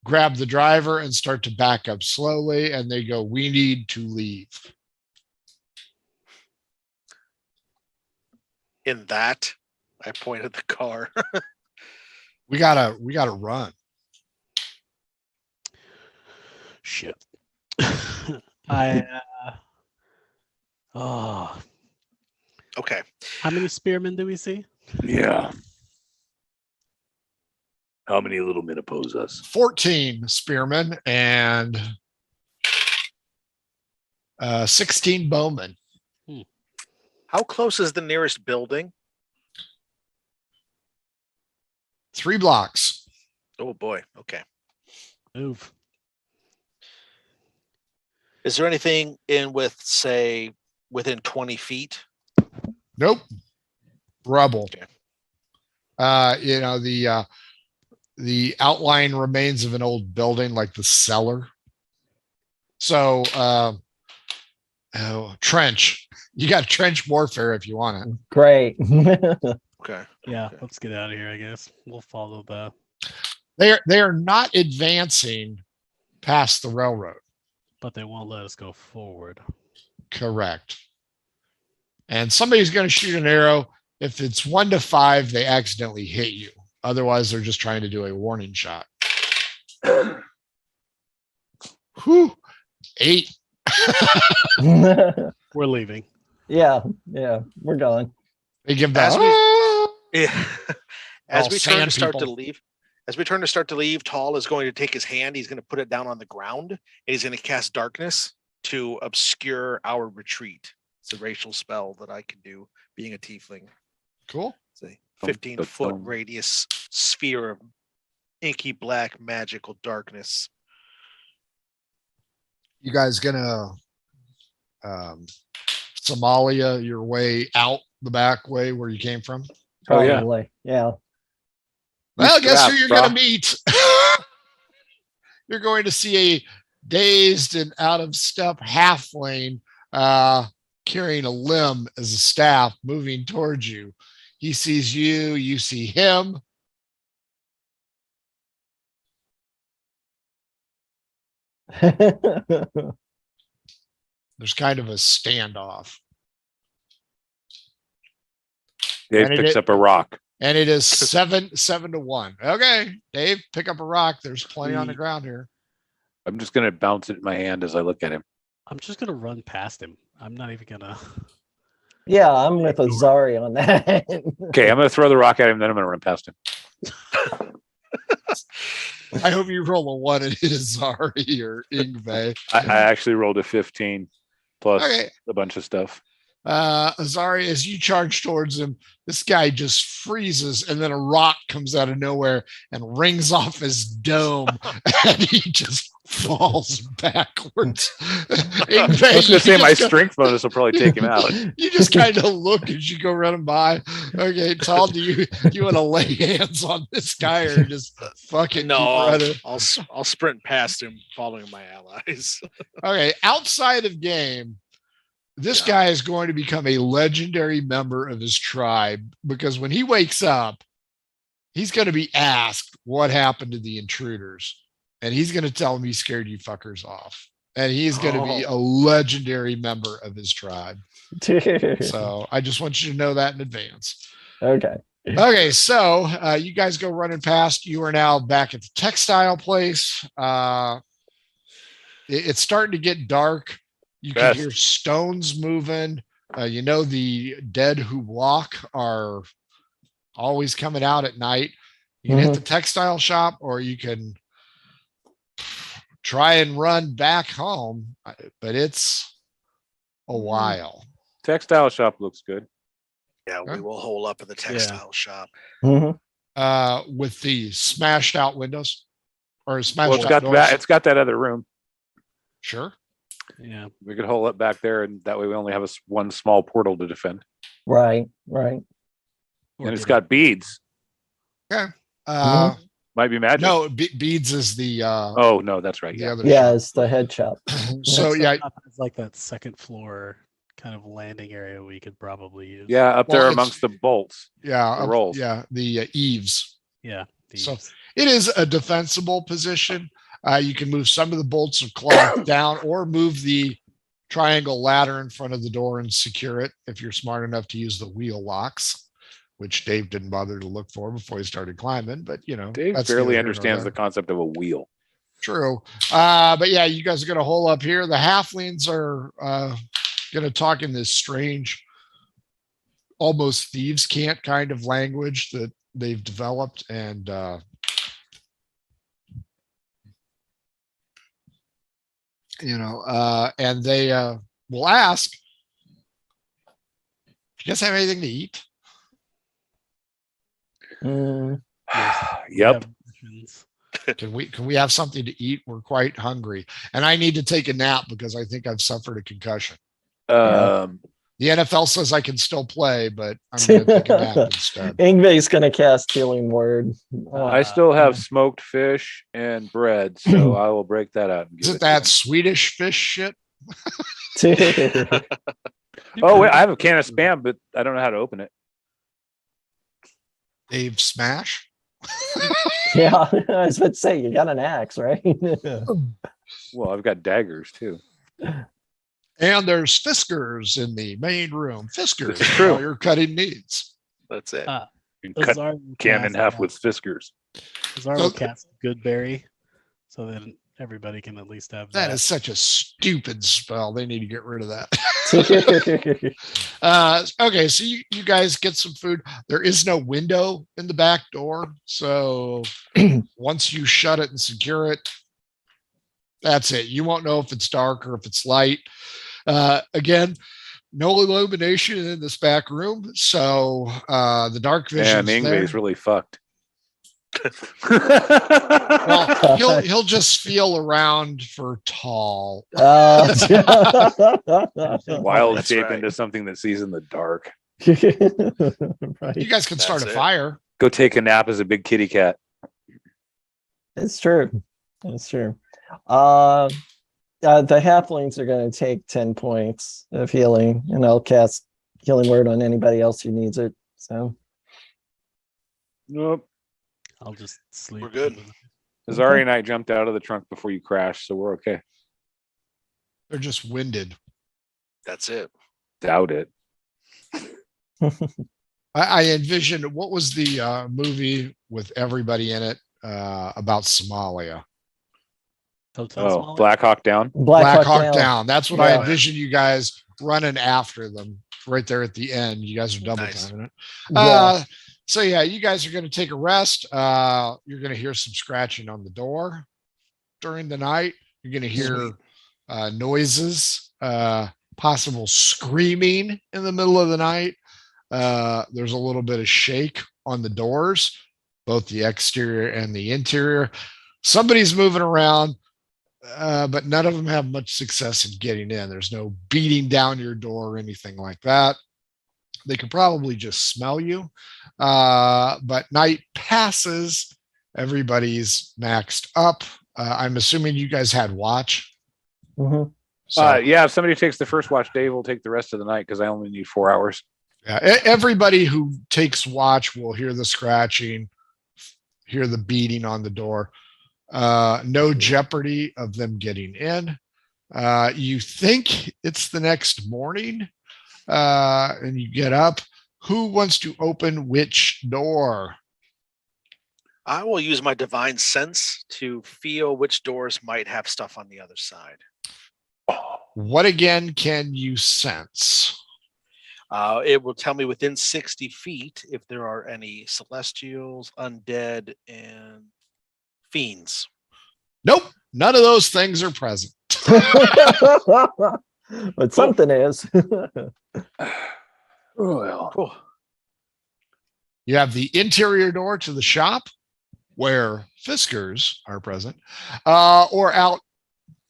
S4: grab the driver and start to back up slowly, and they go, "We need to leave."
S1: In that, I pointed the car.
S4: We gotta run.
S5: Shit. I oh,
S1: Okay.
S5: how many spearmen do we see?
S2: Yeah. How many little men oppose us?
S4: 14 spearmen and 16 bowmen.
S1: How close is the nearest building?
S4: 3 blocks.
S1: Oh boy. Okay.
S5: Move.
S1: Is there anything in with, say, within 20 feet?
S4: Nope. Rubble.
S1: Okay.
S4: The outline remains of an old building, like the cellar. So, trench. You got trench warfare if you want it.
S3: Great.
S1: Okay.
S5: Yeah,
S1: Okay.
S5: let's get out of here, I guess. We'll follow the
S4: They are not advancing past the railroad.
S5: but they won't let us go forward.
S4: Correct. And somebody's going to shoot an arrow. If it's 1 to 5, they accidentally hit you. Otherwise, they're just trying to do a warning shot. Whew. 8.
S3: Yeah,
S5: We're leaving.
S3: we're going.
S4: They give that.
S1: Yeah. As
S4: All
S1: we turn
S4: sand
S1: to start to
S4: people.
S1: leave, Tall is going to take his hand. He's going to put it down on the ground, and he's going to cast darkness to obscure our retreat. It's a racial spell that I can do, being a tiefling.
S4: Cool.
S1: It's a 15-foot radius sphere of inky black magical darkness.
S4: You guys gonna Somalia your way out the back way where you came from?
S2: Oh, yeah.
S3: Probably. Yeah.
S4: Well, guess who
S2: strapped,
S4: you're
S2: bro.
S4: going to meet? You're going to see a dazed and out of step halfling carrying a limb as a staff moving towards you. He sees you, you see him. There's kind of a standoff.
S2: Dave
S4: And it
S2: picks
S4: is-
S2: up a rock.
S4: And it is 7-7-1. Okay, Dave, pick up a rock. There's plenty on the ground here.
S2: I'm just going to bounce it in my hand as I look at him.
S5: I'm just gonna run past him. I'm not even gonna.
S3: Yeah, I'm with Azari on that.
S2: Okay, I'm going to throw the rock at him, then I'm going to run past him.
S4: I hope you roll a 1 and it is Zari or Ingve.
S2: I actually rolled a 15 plus
S4: Okay.
S2: a bunch of stuff.
S4: Azari, as you charge towards him, this guy just freezes, and then a rock comes out of nowhere and rings off his dome, and he just falls backwards.
S2: I was going to say my strength bonus will probably take him out.
S4: You just kind of look as you go running by. Okay, Tal, do you want to lay hands on this guy or just fucking keep running?
S1: I'll sprint past him, following my allies.
S4: Okay, outside of game, this guy is going to become a legendary member of his tribe because when he wakes up, he's going to be asked what happened to the intruders. And he's going to tell him he scared you fuckers off. And he's going to be a legendary member of his tribe. So I just want you to know that in advance.
S3: Okay.
S4: Okay. So you guys go running past. You are now back at the textile place. It's starting to get dark. You can hear stones moving. The dead who walk are always coming out at night. You can hit the textile shop or you can try and run back home, but it's a while.
S2: Textile shop looks good.
S1: Yeah, we will hole up in the textile shop.
S4: With the smashed out windows or smashed out doors.
S2: It's got that other room.
S4: Sure.
S5: Yeah.
S2: We could hole up back there, and that way we only have one small portal to defend.
S3: Right.
S2: And it's got beads.
S4: Okay.
S2: Might be magic.
S4: No, beads is the.
S2: Oh no, that's right.
S4: Yeah,
S3: it's the head shop.
S4: So
S5: it's like that second floor kind of landing area we could probably use.
S2: Yeah, up there amongst the bolts.
S4: Yeah,
S2: the rolls.
S4: Yeah, the eaves.
S5: Yeah.
S4: So it is a defensible position. You can move some of the bolts of cloth down, or move the triangle ladder in front of the door and secure it if you're smart enough to use the wheel locks. Which Dave didn't bother to look for before he started climbing, but
S2: Dave barely understands the concept of a wheel.
S4: True. But yeah, you guys are going to hole up here. The halflings are going to talk in this strange, almost thieves' cant kind of language that they've developed. And and they will ask, do you guys have anything to eat?
S2: Yep.
S4: Can we have something to eat? We're quite hungry, and I need to take a nap because I think I've suffered a concussion. The NFL says I can still play, but I'm going to take a nap instead.
S3: Ingve's going to cast Healing Word.
S2: I still have smoked fish and bread, so I will break that out.
S4: Is it that Swedish fish shit?
S2: Oh wait, I have a can of Spam, but I don't know how to open it.
S4: Dave Smash.
S3: Yeah, I was about to say, you got an axe, right?
S2: Well, I've got daggers too.
S4: And there's Fiskars in the main room. Fiskars,
S2: it's true.
S4: All your cutting needs.
S1: That's it.
S2: You can cut can in half with Fiskars.
S5: Azar will cast Goodberry, so then everybody can at least have that.
S4: That is such a stupid spell. They need to get rid of that. Okay, so you guys get some food. There is no window in the back door, so once you shut it and secure it, that's it. You won't know if it's dark or if it's light. Again, no illumination in this back room, so the dark vision.
S2: And Ingve's really fucked.
S4: Well, he'll just feel around for Tall.
S2: Wild shape into something that sees in the dark.
S3: Right.
S4: You guys can start a fire.
S2: Go take a nap as a big kitty cat.
S3: It's true. It's true. The halflings are going to take 10 points of healing, and I'll cast Healing Word on anybody else who needs it. So,
S2: nope.
S5: I'll just sleep.
S1: We're good.
S2: Azari and I jumped out of the trunk before you crashed, so we're okay.
S4: They're just winded.
S1: That's it.
S2: Doubt it.
S4: I envisioned, what was the movie with everybody in it about Somalia?
S5: Somalia?
S2: Black Hawk Down.
S3: Black Hawk
S4: Down. That's what I envisioned you guys running after them right there at the end. You guys are double timing it. So yeah, you guys are going to take a rest. You're going to hear some scratching on the door during the night. You're going to hear noises, possible screaming in the middle of the night. There's a little bit of shake on the doors, both the exterior and the interior. Somebody's moving around. but none of them have much success in getting in. There's no beating down your door or anything like that. They could probably just smell you. But night passes. Everybody's maxed up. I'm assuming you guys had watch.
S3: Mm-hmm.
S4: So,
S2: yeah, if somebody takes the first watch, Dave will take the rest of the night because I only need 4 hours.
S4: yeah, everybody who takes watch will hear the scratching, hear the beating on the door. No jeopardy of them getting in. You think it's the next morning, and you get up. Who wants to open which door?
S1: I will use my divine sense to feel which doors might have stuff on the other side.
S4: What again can you sense?
S1: It will tell me within 60 feet if there are any celestials, undead, and fiends.
S4: Nope, none of those things are present.
S3: But something is.
S2: Well,
S1: Cool.
S4: You have the interior door to the shop where Fiskers are present, or out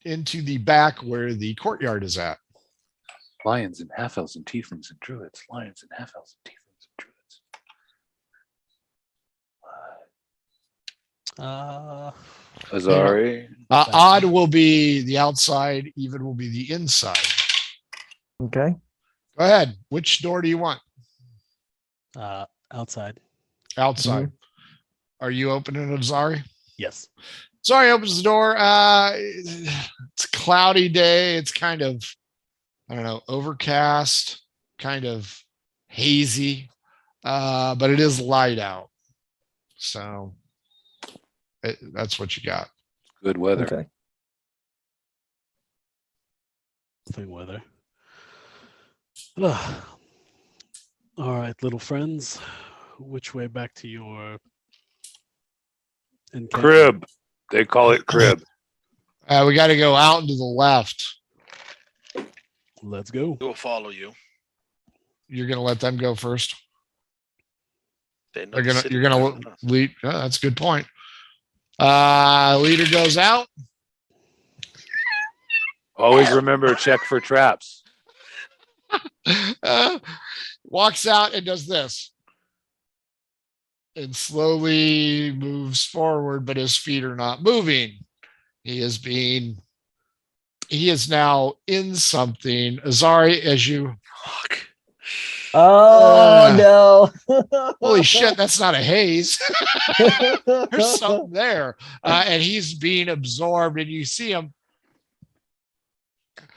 S4: into the back where the courtyard is at.
S2: lions and half elves and tieflings and druids. Lions and half elves and tieflings and druids. Azari.
S4: Odd will be the outside, even will be the inside.
S3: Okay.
S4: Go ahead. Which door do you want?
S5: Outside.
S4: Outside. Are you opening it, Zari?
S5: Yes.
S4: Zari opens the door. It's a cloudy day. It's kind of, I don't know, overcast, kind of hazy, but it is light out. So that's what you got.
S2: Good weather.
S3: Okay.
S5: Thing weather. All right, little friends. Which way back to your encampment?
S2: Crib. They call it crib.
S4: We got to go out and to the left.
S5: Let's go.
S1: We will follow you.
S4: You're going to let them go first.
S1: They know
S4: You're
S1: the city
S4: going
S1: better
S4: to
S1: than us.
S4: lead. That's a good point. Leader goes out.
S2: Always remember, check for traps.
S4: Walks out and does this. And slowly moves forward, but his feet are not moving. He is now in something. Azari, as you
S1: Fuck.
S3: Oh no.
S4: holy shit, that's not a haze. There's something there. And he's being absorbed, and you see him.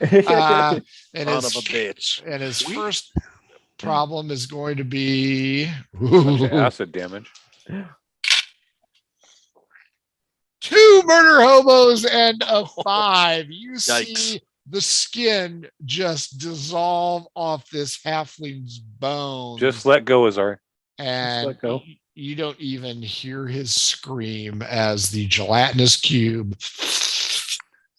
S4: And
S1: Son
S4: his,
S1: of a bitch.
S4: and his first problem is going to be
S2: Bunch of acid damage.
S4: 2 murder hobos and a 5. You
S1: Yikes.
S4: see the skin just dissolve off this halfling's bones.
S2: Just let go, Azari.
S4: and
S2: let go.
S4: you don't even hear his scream as the gelatinous cube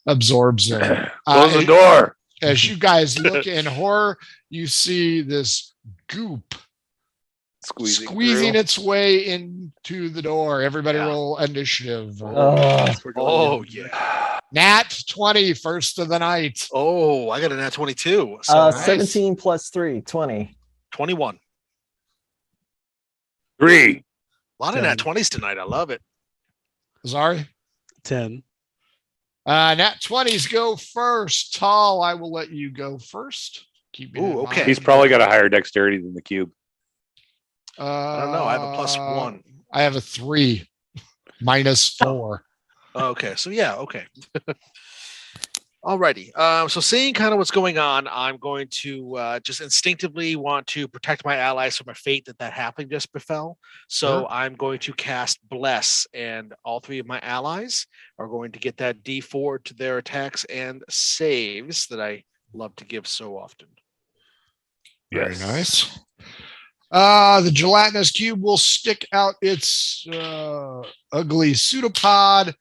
S4: absorbs him.
S2: Close the door.
S4: As you guys look in horror, you see this goop squeezing
S2: through.
S4: its way into the door. Everybody
S1: Yeah.
S4: roll initiative.
S1: Oh, yeah.
S4: Nat 20, first of the night.
S1: Oh, I got a nat 22. So
S4: nice.
S3: 17 plus 3, 20.
S1: 21.
S2: 3.
S1: A lot of nat 20s tonight. I love it.
S4: Sorry.
S5: 10.
S4: Nat 20s go first. Tall, I will let you go first. Keep
S1: Ooh, okay.
S2: He's probably got a higher dexterity than the cube.
S1: I don't know. I have a +1.
S4: I have a 3 minus 4.
S1: Okay. So, yeah. Okay. Alrighty. So seeing kind of what's going on, I'm going to just instinctively want to protect my allies from a fate that happening just befell. So I'm going to cast Bless, and all 3 of my allies are going to get that D4 to their attacks and saves that I love to give so often.
S4: Very nice. The gelatinous cube will stick out its ugly pseudopod.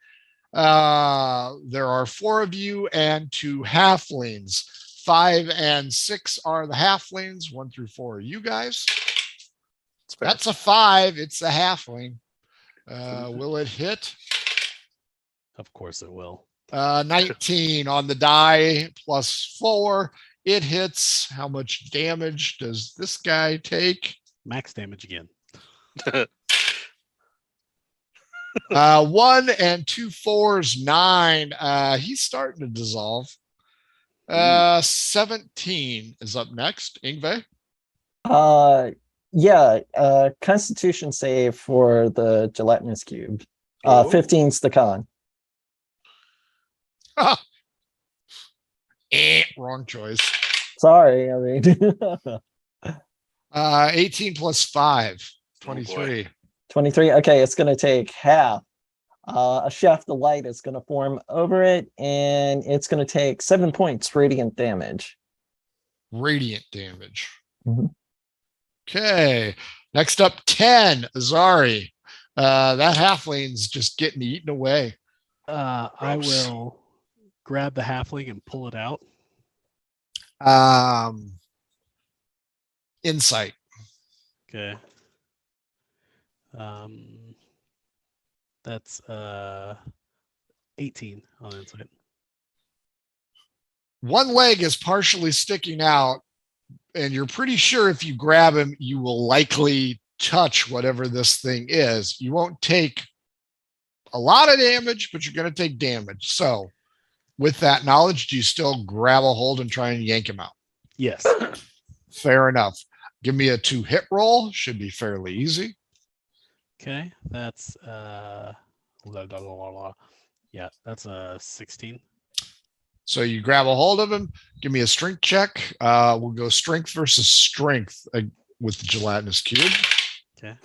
S4: There are 4 of you and 2 halflings. 5 and 6 are the halflings. 1 through 4 are you guys. That's a 5. It's a halfling. Will it hit?
S5: Of course it will.
S4: 19 on the die plus 4. It hits. How much damage does this guy take?
S5: Max damage again.
S4: 1 and 2 4s, 9. He's starting to dissolve. 17 is up next. Ingve?
S3: Yeah, Constitution save for the gelatinous cube. 15's the con.
S4: Wrong choice.
S3: Sorry, I mean
S4: 18 plus 5, 23.
S3: 23. Okay, it's gonna take half. A shaft of light is gonna form over it, and it's gonna take 7 points radiant damage.
S4: Radiant damage.
S3: Mhm.
S4: Okay. Next up, 10. Azari. That halfling's just getting eaten away.
S5: I will grab the halfling and pull it out.
S4: Insight.
S5: Okay. That's 18 on insight.
S4: One leg is partially sticking out, and you're pretty sure if you grab him, you will likely touch whatever this thing is. You won't take a lot of damage, but you're going to take damage. So, with that knowledge, do you still grab a hold and try and yank him out?
S5: Yes.
S4: Fair enough. Give me a 2-hit roll. Should be fairly easy.
S5: Okay, that's yeah, that's a 16.
S4: So you grab a hold of him. Give me a strength check. We'll go strength versus strength with the gelatinous cube.
S5: Okay.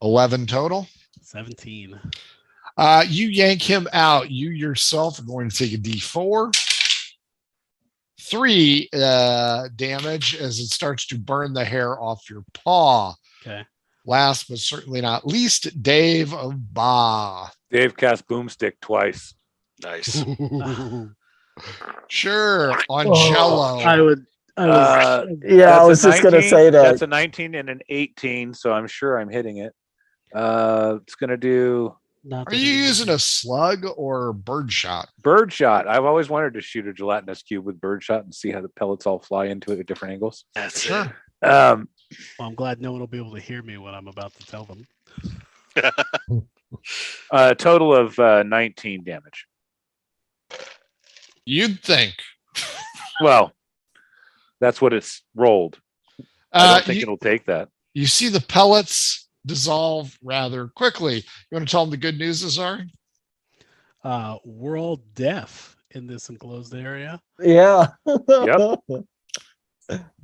S4: 11 total.
S5: 17.
S4: You yank him out. You yourself are going to take a D4. 3 damage as it starts to burn the hair off your paw.
S5: Okay.
S4: Last but certainly not least, Dave of Ba.
S2: Dave cast Boomstick twice.
S1: Nice.
S4: Sure, on Jello.
S5: I
S3: was just gonna say that.
S2: That's a 19 and an 18, so I'm sure I'm hitting it. It's gonna do.
S4: Are you using a slug or birdshot?
S2: Birdshot. I've always wanted to shoot a gelatinous cube with birdshot and see how the pellets all fly into it at different angles.
S1: That's
S4: Sure.
S5: Well, I'm glad no one will be able to hear me when I'm about to tell them.
S2: A total of 19 damage.
S4: You'd think.
S2: Well, that's what it's rolled. I don't think it'll take that.
S4: You see the pellets dissolve rather quickly. You want to tell them the good news, Azari?
S5: We're all deaf in this enclosed area.
S3: Yeah.
S2: Yep.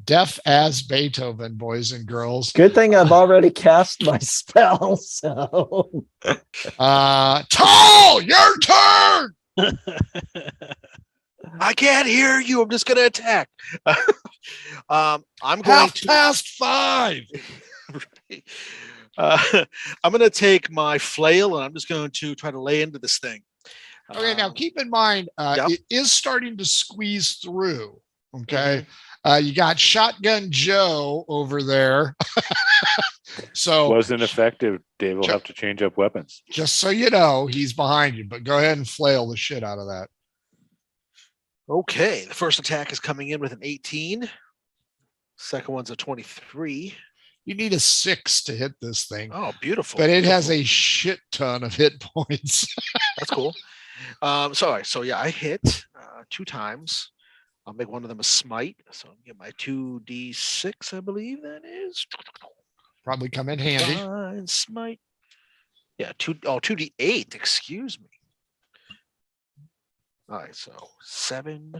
S4: Deaf as Beethoven, boys and girls.
S3: Good thing I've already cast my spell. So,
S4: Tall, your turn.
S1: I can't hear you. I'm just going to attack. I'm going
S4: Half
S1: to
S4: past 5.
S1: I'm going to take my flail and I'm just going to try to lay into this thing.
S4: Okay, now keep in mind,
S1: Yep.
S4: it is starting to squeeze through. Okay. You got Shotgun Joe over there. So
S2: Wasn't effective. Dave will have to change up weapons.
S4: just so you know, he's behind you, but go ahead and flail the shit out of that.
S1: Okay, the first attack is coming in with an 18. Second one's a 23.
S4: You need a 6 to hit this thing.
S1: Oh, beautiful.
S4: But it has a shit ton of hit points.
S1: That's cool. So yeah, I hit 2 times. I'll make one of them a smite. So I'll get my 2d6, I believe that is.
S4: Probably come in handy.
S1: Divine smite. Yeah, 2d8, excuse me. All right, so 7,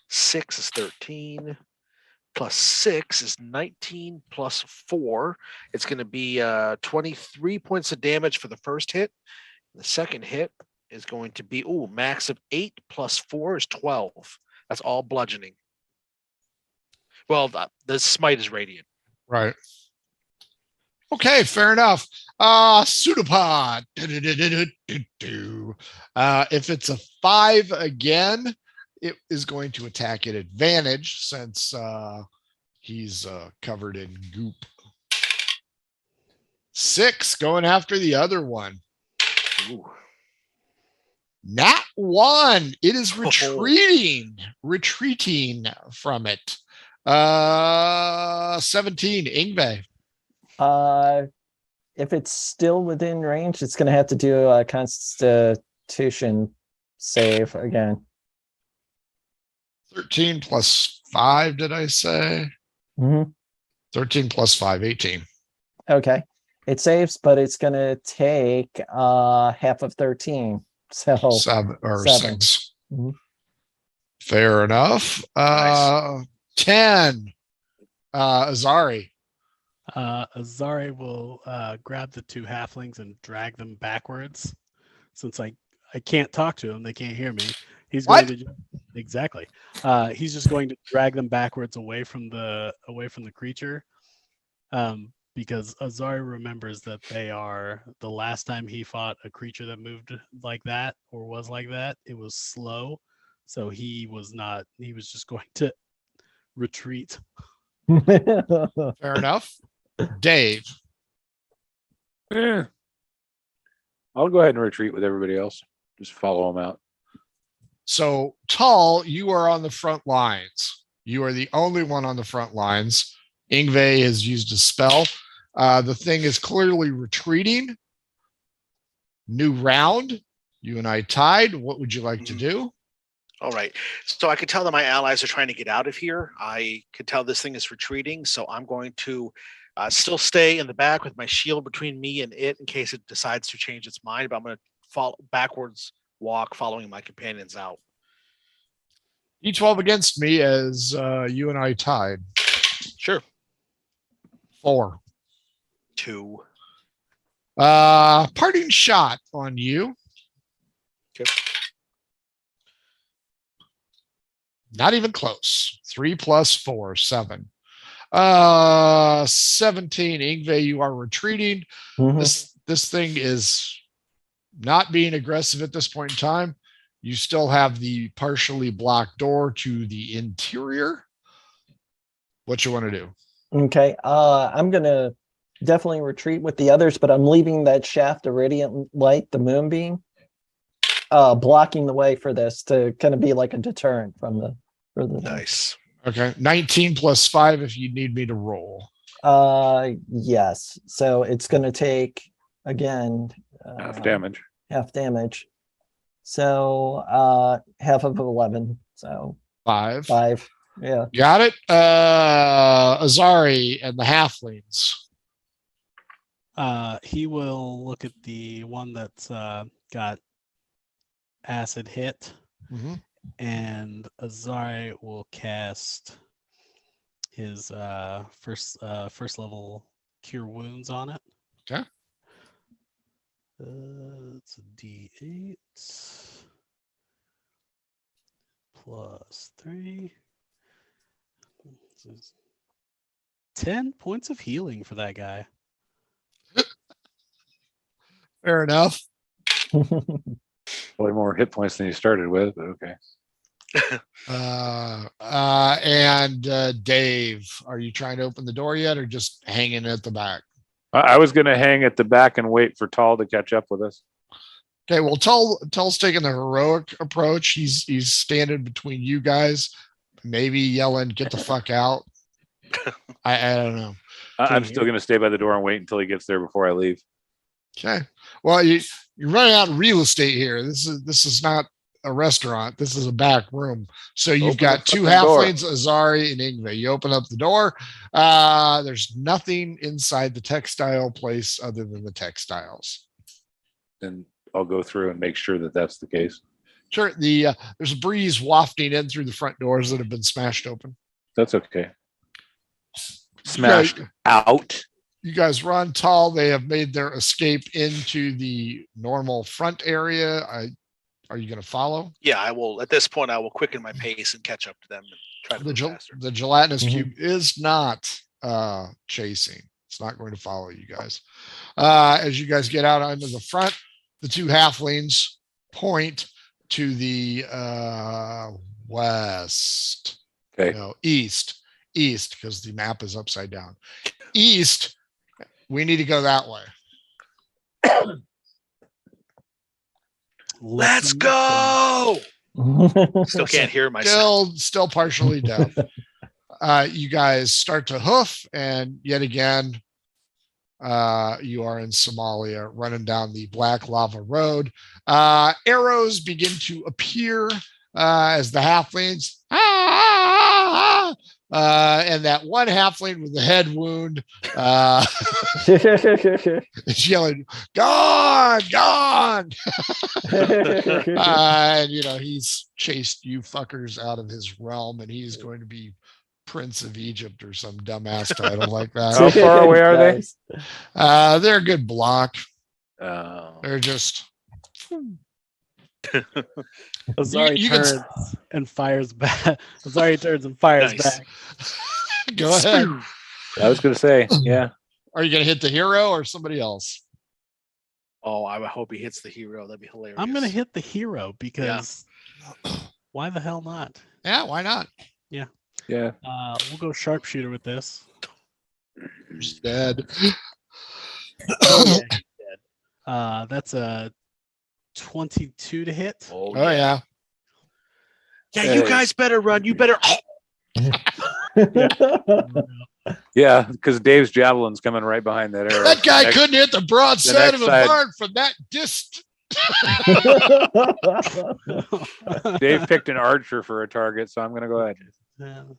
S1: 6 is 13, plus 6 is 19, plus 4. It's going to be 23 points of damage for the first hit. The second hit is going to be, max of 8 plus 4 is 12. That's all bludgeoning. Well, the smite is radiant.
S4: Right. Okay, fair enough. Pseudopod. If it's a 5 again, it is going to attack at advantage since he's covered in goop. 6 going after the other one.
S1: Ooh.
S4: Nat 1. It is retreating from it. 17, Ingve.
S3: If it's still within range, it's going to have to do a Constitution save again.
S4: 13 plus 5, did I say? 13 plus 5, 18.
S3: Okay. It saves, but it's going to take half of 13. So
S4: 7 or
S3: 7.
S4: 6. Fair enough.
S1: Nice.
S4: 10. Azari.
S5: Azari will grab the 2 halflings and drag them backwards. Since I can't talk to them, they can't hear me. He's going to exactly. He's just going to drag them backwards away from the creature, because Azari remembers that they are the last time he fought a creature that moved like that or was like that. It was slow, so he was not. He was just going to retreat.
S4: Fair enough. Dave.
S2: Yeah. I'll go ahead and retreat with everybody else. Just follow them out.
S4: So, Tall, you are on the front lines. You are the only one on the front lines. Ingve has used a spell. The thing is clearly retreating. New round. You and I tied. What would you like to do?
S1: All right. So I could tell that my allies are trying to get out of here. I could tell this thing is retreating. So I'm going to still stay in the back with my shield between me and it in case it decides to change its mind. But I'm going to fall backwards, walk, following my companions out.
S4: D12 against me as you and I tied.
S1: Sure.
S4: 4.
S1: 2.
S4: Parting shot on you.
S1: Okay.
S4: Not even close. 3 plus 4, 7. 17, Ingve, you are retreating. This thing is not being aggressive at this point in time. You still have the partially blocked door to the interior. What you want to do?
S3: Okay. I'm gonna definitely retreat with the others, but I'm leaving that shaft of radiant light, the moonbeam, blocking the way for this to kind of be like a deterrent from the
S1: Nice.
S4: Okay. 19 plus 5 if you need me to roll.
S3: Yes. So it's gonna take again
S2: Half damage.
S3: So half of 11. So
S4: 5.
S3: 5. Yeah.
S4: Got it. Azari and the halflings.
S5: He will look at the one that's got acid hit, and Azari will cast his first level cure wounds on it.
S4: Okay.
S5: It's a D8 plus 3. 10 points of healing for that guy.
S4: Fair enough.
S2: Probably more hit points than you started with, but okay.
S4: And Dave, are you trying to open the door yet or just hanging at the back?
S2: I was going to hang at the back and wait for Tall to catch up with us.
S4: Okay, well, Tull's taking the heroic approach. He's standing between you guys, maybe yelling, "Get the fuck out!" I don't know.
S2: I'm still going to stay by the door and wait until he gets there before I leave.
S4: Okay. Well, you're running out of real estate here. This is not a restaurant. This is a back room. So you've got 2 halflings, Azari and Ingve. You open up the door. There's nothing inside the textile place other than the textiles.
S2: And I'll go through and make sure that that's the case.
S4: Sure. There's a breeze wafting in through the front doors that have been smashed open.
S2: That's okay. Smashed out.
S4: You guys run Tall. They have made their escape into the normal front area. Are you going to follow?
S1: Yeah, I will. At this point, I will quicken my pace and catch up to them and try to move faster.
S4: The gelatinous cube is not chasing. It's not going to follow you guys. As you guys get out onto the front, the 2 halflings point to the west.
S2: Okay.
S4: No, east, because the map is upside down. East, we need to go that way.
S1: Let's go. Still can't hear myself.
S4: Still partially deaf. You guys start to hoof, and yet again, you are in Somalia, running down the black lava road. Arrows begin to appear as the halflings, and that one halfling with the head wound is yelling, "Gone, gone!" And he's chased you fuckers out of his realm, and he's going to be Prince of Egypt or some dumbass title like that.
S2: How far away are they?
S4: They're a good block. They're just.
S5: Azari turns and fires back. Azari turns and fires back.
S4: Go ahead.
S2: I was going to say, yeah.
S4: Are you going to hit the hero or somebody else?
S1: Oh, I hope he hits the hero. That'd be hilarious.
S5: I'm going to hit the hero because why the hell not?
S4: Yeah, why not?
S5: Yeah.
S2: Yeah.
S5: We'll go sharpshooter with this.
S4: He's dead.
S5: Oh, yeah, he's dead. That's a 22 to hit.
S4: Oh yeah.
S1: Yeah, you guys better run. You better.
S2: Yeah, because Dave's javelin's coming right behind that arrow.
S4: That guy couldn't hit the broadside of a barn from that distance.
S2: Dave picked an archer for a target, so I'm going to go ahead and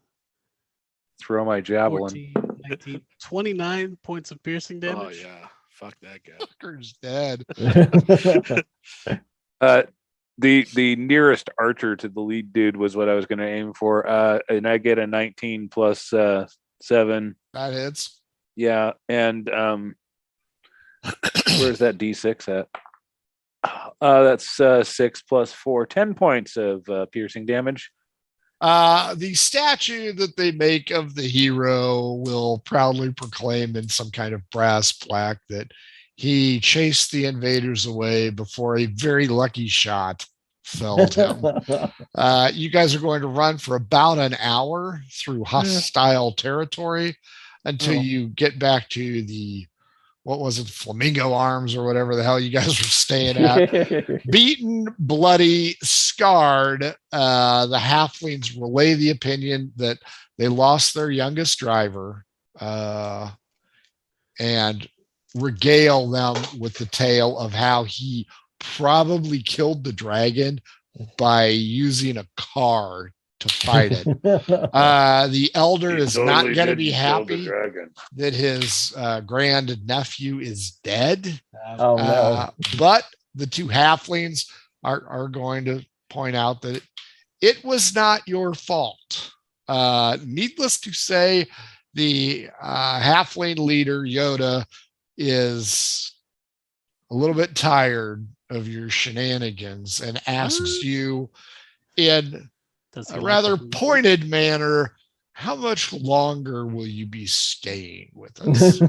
S2: throw my javelin.
S5: 14, 19, 29 points of piercing damage.
S1: Oh yeah, fuck that guy.
S4: Fucker's dead.
S2: The nearest archer to the lead dude was what I was going to aim for, and I get a 19 plus 7.
S4: That hits.
S2: Yeah, and where's that D6 at? That's 6 plus 4, 10 points of piercing damage.
S4: The statue that they make of the hero will proudly proclaim in some kind of brass plaque that he chased the invaders away before a very lucky shot felled him. You guys are going to run for about an hour through hostile territory until you get back to the, what was it, Flamingo Arms or whatever the hell you guys were staying at. Beaten, bloody, scarred, the halflings relay the opinion that they lost their youngest driver and regale them with the tale of how he probably killed the dragon by using a car to fight it. The elder is not going to be happy that his grand nephew is dead.
S3: Oh no!
S4: But the two halflings are going to point out that it was not your fault. Needless to say, the halfling leader Yoda is a little bit tired of your shenanigans and asks you in a rather pointed manner, how much longer will you be staying with us?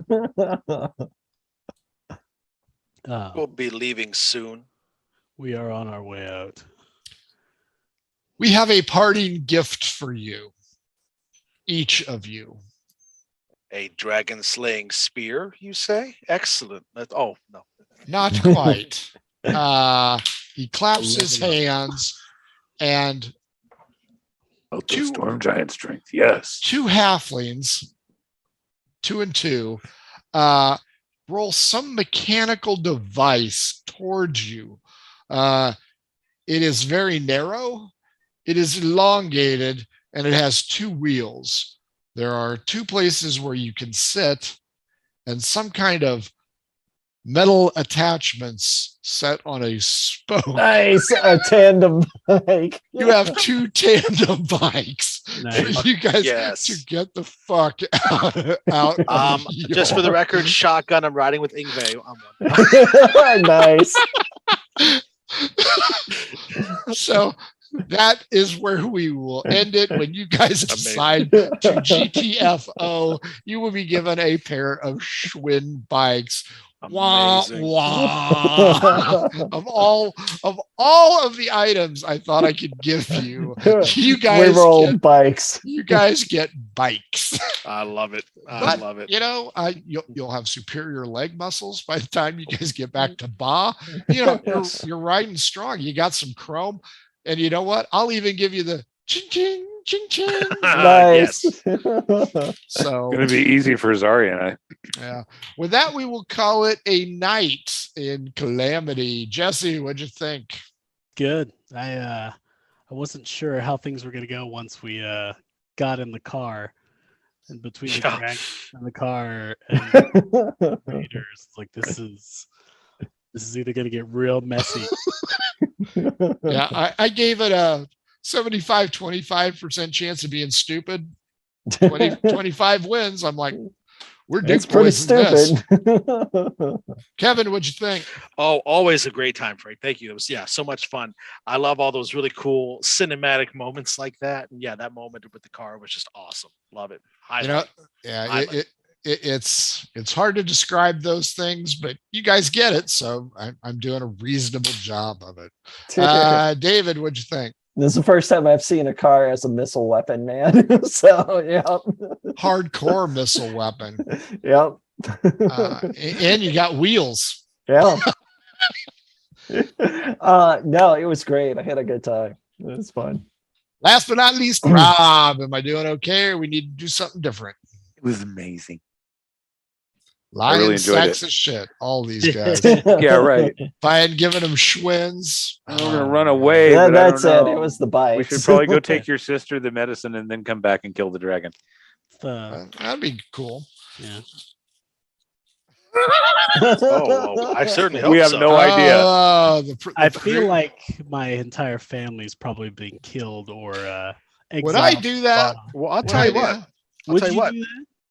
S1: We'll be leaving soon.
S5: We are on our way out.
S4: We have a parting gift for you, each of you.
S1: A dragon slaying spear, you say? Excellent. Oh, no.
S4: Not quite. He claps his hands and
S2: two storm giant strength. Yes.
S4: Two halflings, 2 and 2, roll some mechanical device towards you. It is very narrow. It is elongated and it has 2 wheels. There are 2 places where you can sit and some kind of metal attachments set on a spoke.
S3: Nice, a tandem bike.
S4: You have 2 tandem bikes.
S5: Nice.
S4: You guys to get the fuck out.
S1: Just for the record, shotgun. I'm riding with Ingve.
S3: Nice.
S4: So that is where we will end it. When you guys decide to GTFO, you will be given a pair of Schwinn bikes
S1: Amazing.
S4: Wah, wah. of all of the items I thought I could give you, you guys
S3: get bikes.
S4: You guys get bikes.
S1: I love it. I love it.
S4: You know, you'll have superior leg muscles by the time you guys get back to Ba. You know, you're riding strong. You got some chrome, and you know what? I'll even give you the ching ching ching ching.
S3: Nice.
S4: So
S2: gonna be easy for Zari and I.
S4: Yeah. With that, we will call it a night in Calamity. Jesse, what'd you think?
S5: Good. I wasn't sure how things were gonna go once we got in the car, and between the drag and the car and the Raiders, like this is either gonna get real messy.
S4: Yeah, I gave it a 75-25% chance of being stupid. 25 wins. I'm like, we're
S3: It's pretty stupid.
S4: Kevin, what'd you think?
S1: Oh, always a great time, Frank. Thank you. It was so much fun. I love all those really cool cinematic moments like that. And yeah, that moment with the car was just awesome. Love it.
S4: It's hard to describe those things, but you guys get it. So I'm doing a reasonable job of it. David, what'd you think?
S3: This is the first time I've seen a car as a missile weapon, man. So, yeah.
S4: Hardcore missile weapon.
S3: Yep.
S4: And you got wheels.
S3: Yeah. No, it was great. I had a good time. It was fun.
S4: Last but not least, Rob, am I doing okay, or we need to do something different?
S2: It was amazing.
S4: Lying
S2: really
S4: sacks of shit, all these guys.
S2: Yeah, right.
S4: If I had given them Schwins,
S2: I'm gonna run away.
S3: Yeah,
S2: but
S3: that's
S2: I don't
S3: it.
S2: know.
S3: It was the bike.
S2: We should probably go take your sister the medicine and then come back and kill the dragon.
S4: That'd be cool.
S5: Yeah.
S1: Oh, I certainly hope
S2: We have
S1: so.
S2: no idea.
S5: I feel like my entire family's probably been killed or
S4: would I do that?
S1: Well, I'll tell you what.
S5: Would you do that?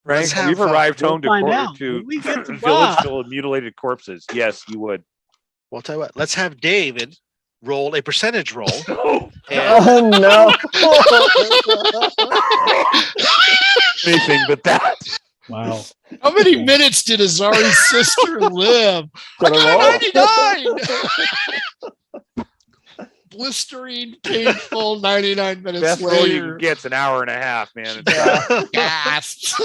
S2: Frank,
S1: have,
S2: we've arrived home
S5: find
S2: to
S5: out. When we get to
S2: village
S5: Ba.
S2: full of mutilated corpses. Yes, you would.
S1: Well, I'll tell you what. Let's have David roll a percentage roll.
S3: Oh, no.
S2: Anything but that.
S5: Wow.
S4: How many minutes did Azari's sister live? I got 99. Blistering, painful 99 minutes
S2: Best roll you
S4: later.
S2: can get's an hour and a half, man.
S4: Gasps.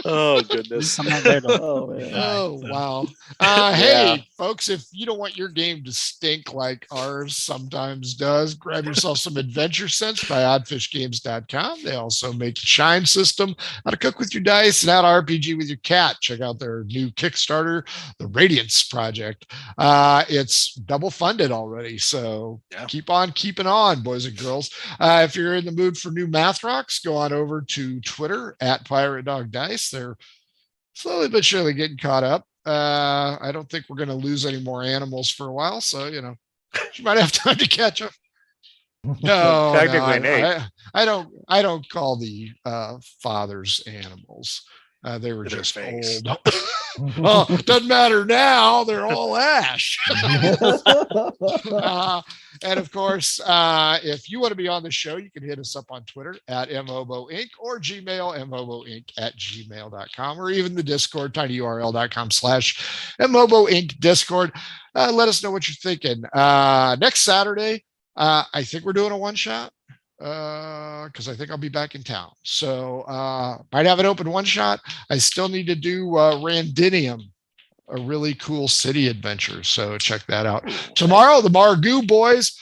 S1: Oh, goodness.
S5: I'm not there to
S3: Oh, man.
S4: Oh, wow.
S2: Yeah.
S4: Hey, folks, if you don't want your game to stink like ours sometimes does, grab yourself some Adventure Sense by oddfishgames.com. They also make the Shine system, how to cook with your dice, and how to RPG with your cat. Check out their new Kickstarter, the Radiance Project. It's double funded already, so keep on keeping on, boys and girls. If you're in the mood for new math rocks, go on over to Twitter at Pirate Dog Dice. They're slowly but surely getting caught up. I don't think we're going to lose any more animals for a while, so you might have time to catch up. No,
S2: Technically,
S4: no, I don't call the fathers animals. They were just old. Well, doesn't matter now. They're all ash. And of course, if you want to be on the show, you can hit us up on Twitter at MOBOInc or Gmail, moboinc@gmail.com, or even the Discord, tinyurl.com/MOBOInc Discord. Let us know what you're thinking. Next Saturday, I think we're doing a one-shot. Because I think I'll be back in town. So might have an open one shot. I still need to do Randinium, a really cool city adventure. So check that out. Tomorrow, the Margoo boys.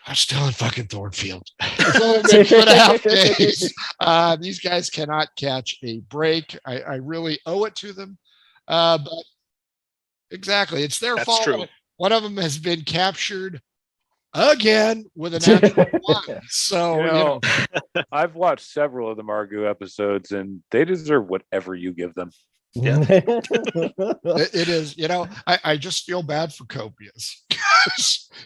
S4: I'm still in fucking Thornfield. It's only been 2.5 days. These guys cannot catch a break. I really owe it to them. But exactly, it's their fault.
S1: True.
S4: One of them has been captured again with a natural one. So
S2: I've watched several of the Margoo episodes, and they deserve whatever you give them.
S1: Yeah.
S4: it is. I just feel bad for Copious.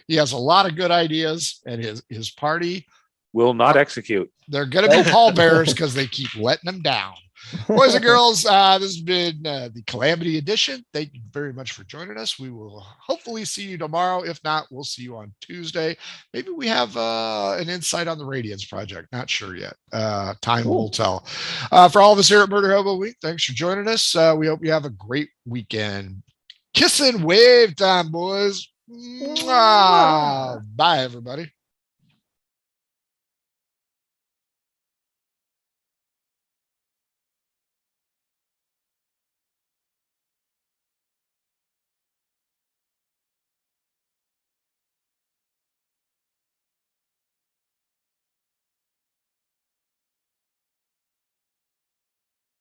S4: He has a lot of good ideas, and his party
S2: will not execute.
S4: They're going to be pallbearers because they keep letting them down. Boys and girls, this has been the Calamity Edition. Thank you very much for joining us. We will hopefully see you tomorrow. If not, we'll see you on Tuesday. Maybe we have an insight on the Radiance project. Not sure yet. Time will tell. For all of us here at Murder Hobo Week, thanks for joining us. We hope you have a great weekend. Kiss and wave time, boys. Mwah. Bye, everybody.